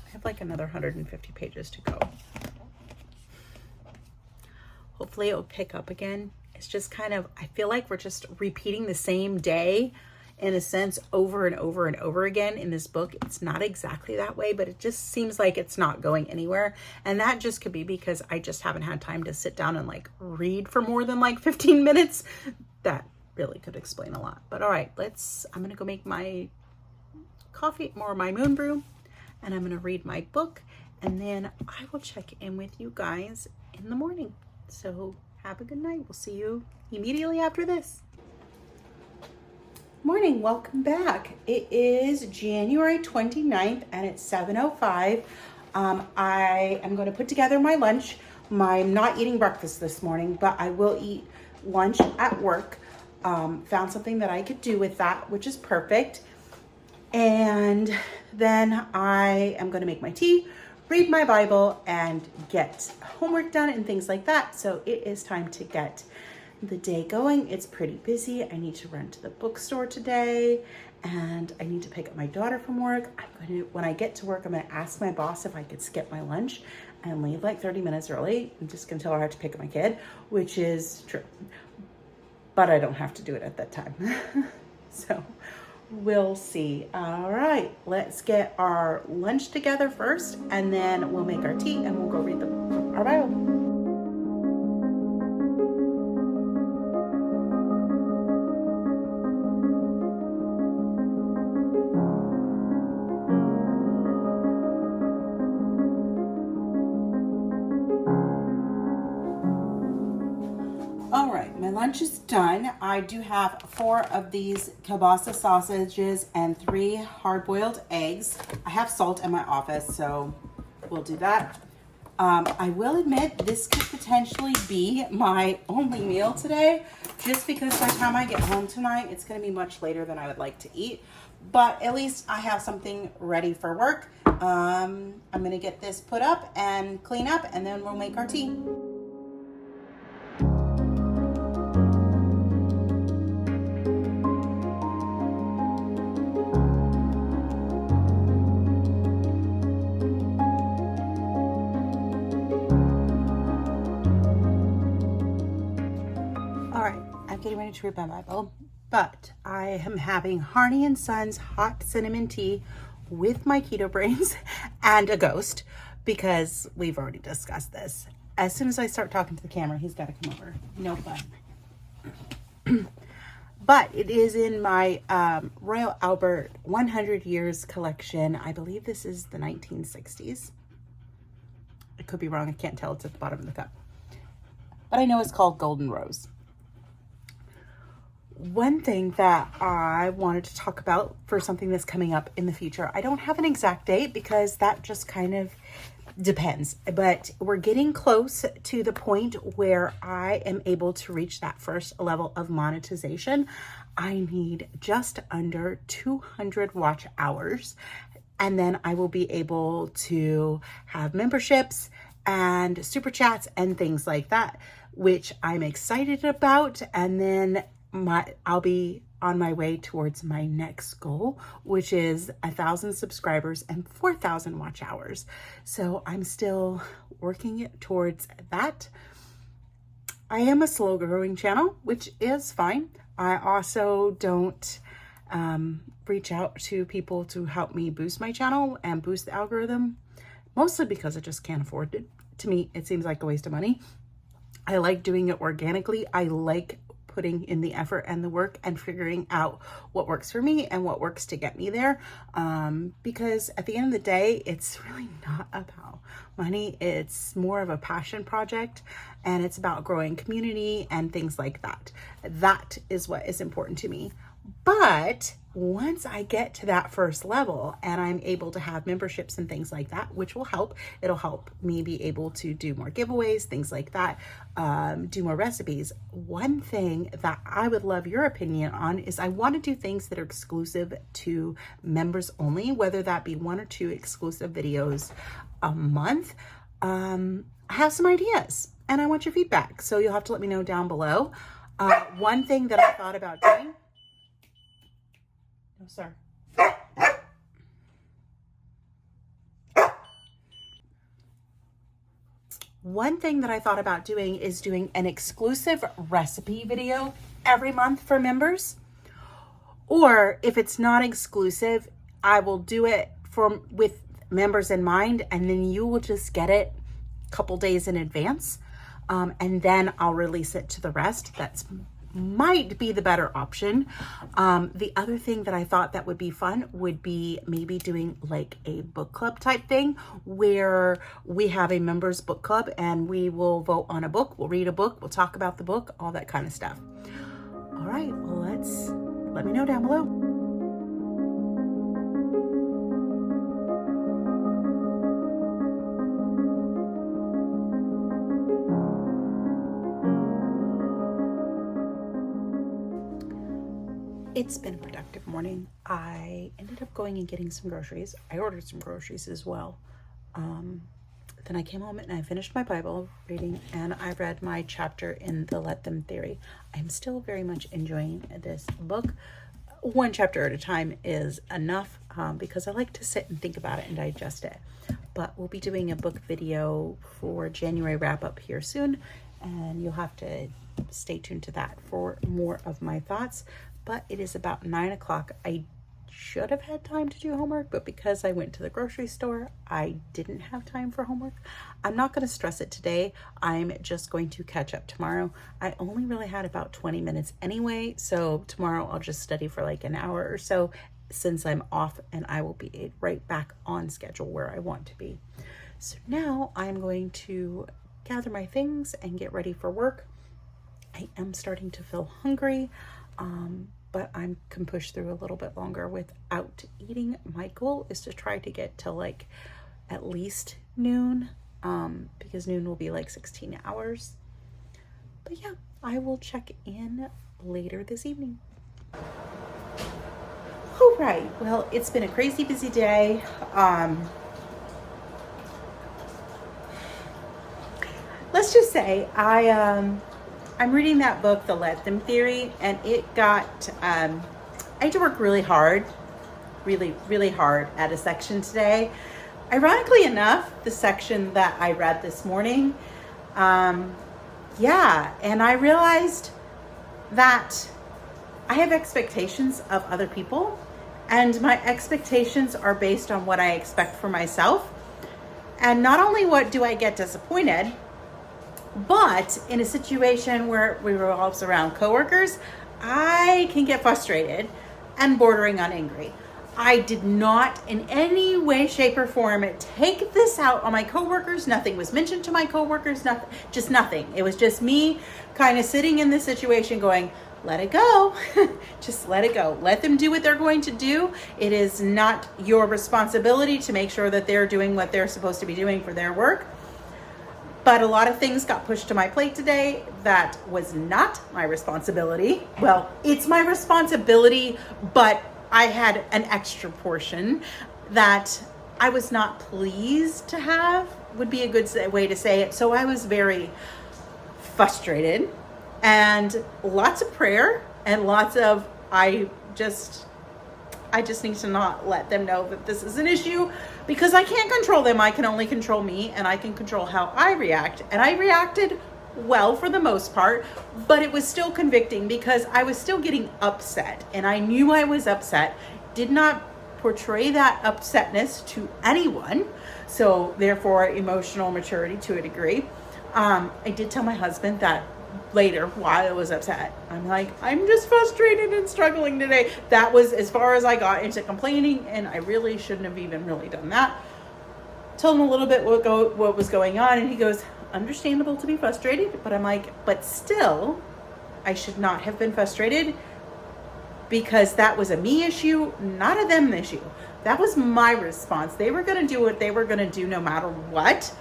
I have like another 150 pages to go. Hopefully it'll pick up again. It's just kind of, I feel like we're just repeating the same day in a sense over and over and over again in this book. It's not exactly that way, but it just seems like it's not going anywhere. And that just could be because I just haven't had time to sit down and like read for more than like 15 minutes. That really could explain a lot. But all right, I'm going to go make my coffee, more of my moon brew, and I'm going to read my book, and then I will check in with you guys in the morning. So have a good night. We'll see you immediately after this. Morning, welcome back. It is January 29th and it's 7:05. I am going to put together my lunch. I'm not eating breakfast this morning, but I will eat lunch at work. Found something that I could do with that, which is perfect. And then I am going to make my tea, read my Bible, and get homework done and things like that. So it is time to get the day going. It's pretty busy. I need to run to the bookstore today, and I need to pick up my daughter from work. When I get to work, I'm going to ask my boss if I could skip my lunch and leave like 30 minutes early. I'm just going to tell her I have to pick up my kid, which is true, but I don't have to do it at that time. So we'll see. All right, let's get our lunch together first, and then we'll make our tea and we'll go read our Bible. All right, my lunch is done. I do have 4 of these kielbasa sausages and 3 hard-boiled eggs. I have salt in my office, so we'll do that. I will admit this could potentially be my only meal today, just because by the time I get home tonight, it's going to be much later than I would like to eat. But at least I have something ready for work. I'm going to get this put up and clean up, and then we'll make our tea. Getting ready to read my Bible, but I am having Harney and Sons hot cinnamon tea with my keto brains and a ghost, because we've already discussed this. As soon as I start talking to the camera, he's got to come over. No fun. But it is in my Royal Albert 100 Years collection. I believe this is the 1960s. I could be wrong. I can't tell. It's at the bottom of the cup. But I know it's called Golden Rose. One thing that I wanted to talk about for something that's coming up in the future, I don't have an exact date because that just kind of depends, but we're getting close to the point where I am able to reach that first level of monetization. I need just under 200 watch hours, and then I will be able to have memberships and super chats and things like that, which I'm excited about. And then I'll be on my way towards my next goal, which is 1,000 subscribers and 4,000 watch hours. So I'm still working towards that. I am a slow growing channel, which is fine. I also don't reach out to people to help me boost my channel and boost the algorithm, mostly because I just can't afford it. To me, it seems like a waste of money. I like doing it organically. I like putting in the effort and the work and figuring out what works for me and what works to get me there. Because at the end of the day, it's really not about money. It's more of a passion project, and it's about growing community and things like that. That is what is important to me. But once I get to that first level and I'm able to have memberships and things like that, which will help, it'll help me be able to do more giveaways, things like that, do more recipes. One thing that I would love your opinion on is I want to do things that are exclusive to members only, whether that be 1 or 2 exclusive videos a month. I have some ideas and I want your feedback. So you'll have to let me know down below. One thing that I thought about doing, no, sir. One thing that I thought about doing is doing an exclusive recipe video every month for members. Or if it's not exclusive, I will do it with members in mind, and then you will just get it a couple days in advance. And then I'll release it to the rest. That's might be the better option. The other thing that I thought that would be fun would be maybe doing like a book club type thing where we have a members book club and we will vote on a book. We'll read a book. We'll talk about the book, all that kind of stuff. All right. Well, let me know down below. It's been a productive morning. I ended up going and getting some groceries. I ordered some groceries as well. Then I came home and I finished my Bible reading, and I read my chapter in the Let Them theory. I'm still very much enjoying this book. 1 chapter at a time is enough because I like to sit and think about it and digest it. But we'll be doing a book video for January wrap up here soon, and you'll have to stay tuned to that for more of my thoughts. But it is about 9 o'clock. I should have had time to do homework, but because I went to the grocery store, I didn't have time for homework. I'm not going to stress it today. I'm just going to catch up tomorrow. I only really had about 20 minutes anyway, so tomorrow I'll just study for like an hour or so since I'm off, and I will be right back on schedule where I want to be. So now I'm going to gather my things and get ready for work. I am starting to feel hungry. But I can push through a little bit longer without eating. My goal is to try to get to like at least noon because noon will be like 16 hours. But yeah, I will check in later this evening. All right, well, it's been a crazy busy day. Let's just say I'm reading that book, The Let Them Theory, and I had to work really hard at a section today. Ironically enough, the section that I read this morning, and I realized that I have expectations of other people, and my expectations are based on what I expect for myself. And not only what do I get disappointed, but in a situation where it revolves around coworkers, I can get frustrated and bordering on angry. I did not in any way, shape, or form take this out on my coworkers. Nothing was mentioned to my coworkers, just nothing. It was just me kind of sitting in this situation going, let it go. Just let it go. Let them do what they're going to do. It is not your responsibility to make sure that they're doing what they're supposed to be doing for their work. But a lot of things got pushed to my plate today that was not my responsibility. Well, it's my responsibility, but I had an extra portion that I was not pleased to have, would be a good way to say it. So I was very frustrated, and lots of prayer and lots of, I just need to not let them know that this is an issue, because I can't control them. I can only control me, and I can control how I react. And I reacted well for the most part, but it was still convicting because I was still getting upset, and I knew I was upset, did not portray that upsetness to anyone. So therefore, emotional maturity to a degree. I did tell my husband that later while I was upset. I'm like, I'm just frustrated and struggling today. That was as far as I got into complaining, and I really shouldn't have even really done that. Told him a little bit what was going on, and he goes, understandable to be frustrated. But I'm like, but still, I should not have been frustrated, because that was a me issue, not a them issue. That was my response. They were going to do what they were going to do no matter what,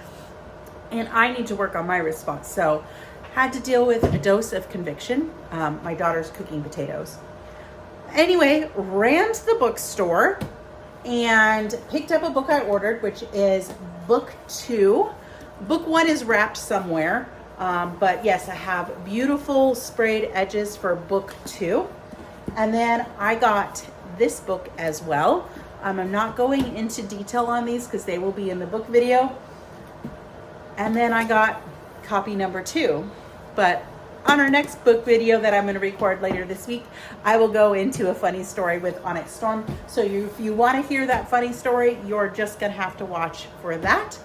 and I need to work on my response. So had to deal with a dose of conviction. My daughter's cooking potatoes. Anyway, ran to the bookstore and picked up a book I ordered, which is book 2. Book 1 is wrapped somewhere, but yes, I have beautiful sprayed edges for book 2. And then I got this book as well. I'm not going into detail on these because they will be in the book video. And then I got copy number 2. But on our next book video that I'm going to record later this week, I will go into a funny story with Onyx Storm. So if you want to hear that funny story, you're just going to have to watch for that.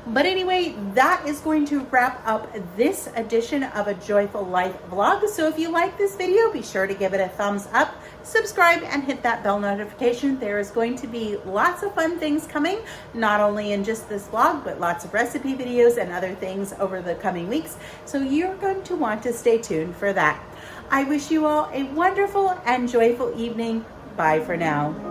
But anyway, that is going to wrap up this edition of A Joyful Life vlog. So if you like this video, be sure to give it a thumbs up, subscribe, and hit that bell notification. There is going to be lots of fun things coming, not only in just this vlog, but lots of recipe videos and other things over the coming weeks. So you're going to want to stay tuned for that. I wish you all a wonderful and joyful evening. Bye for now.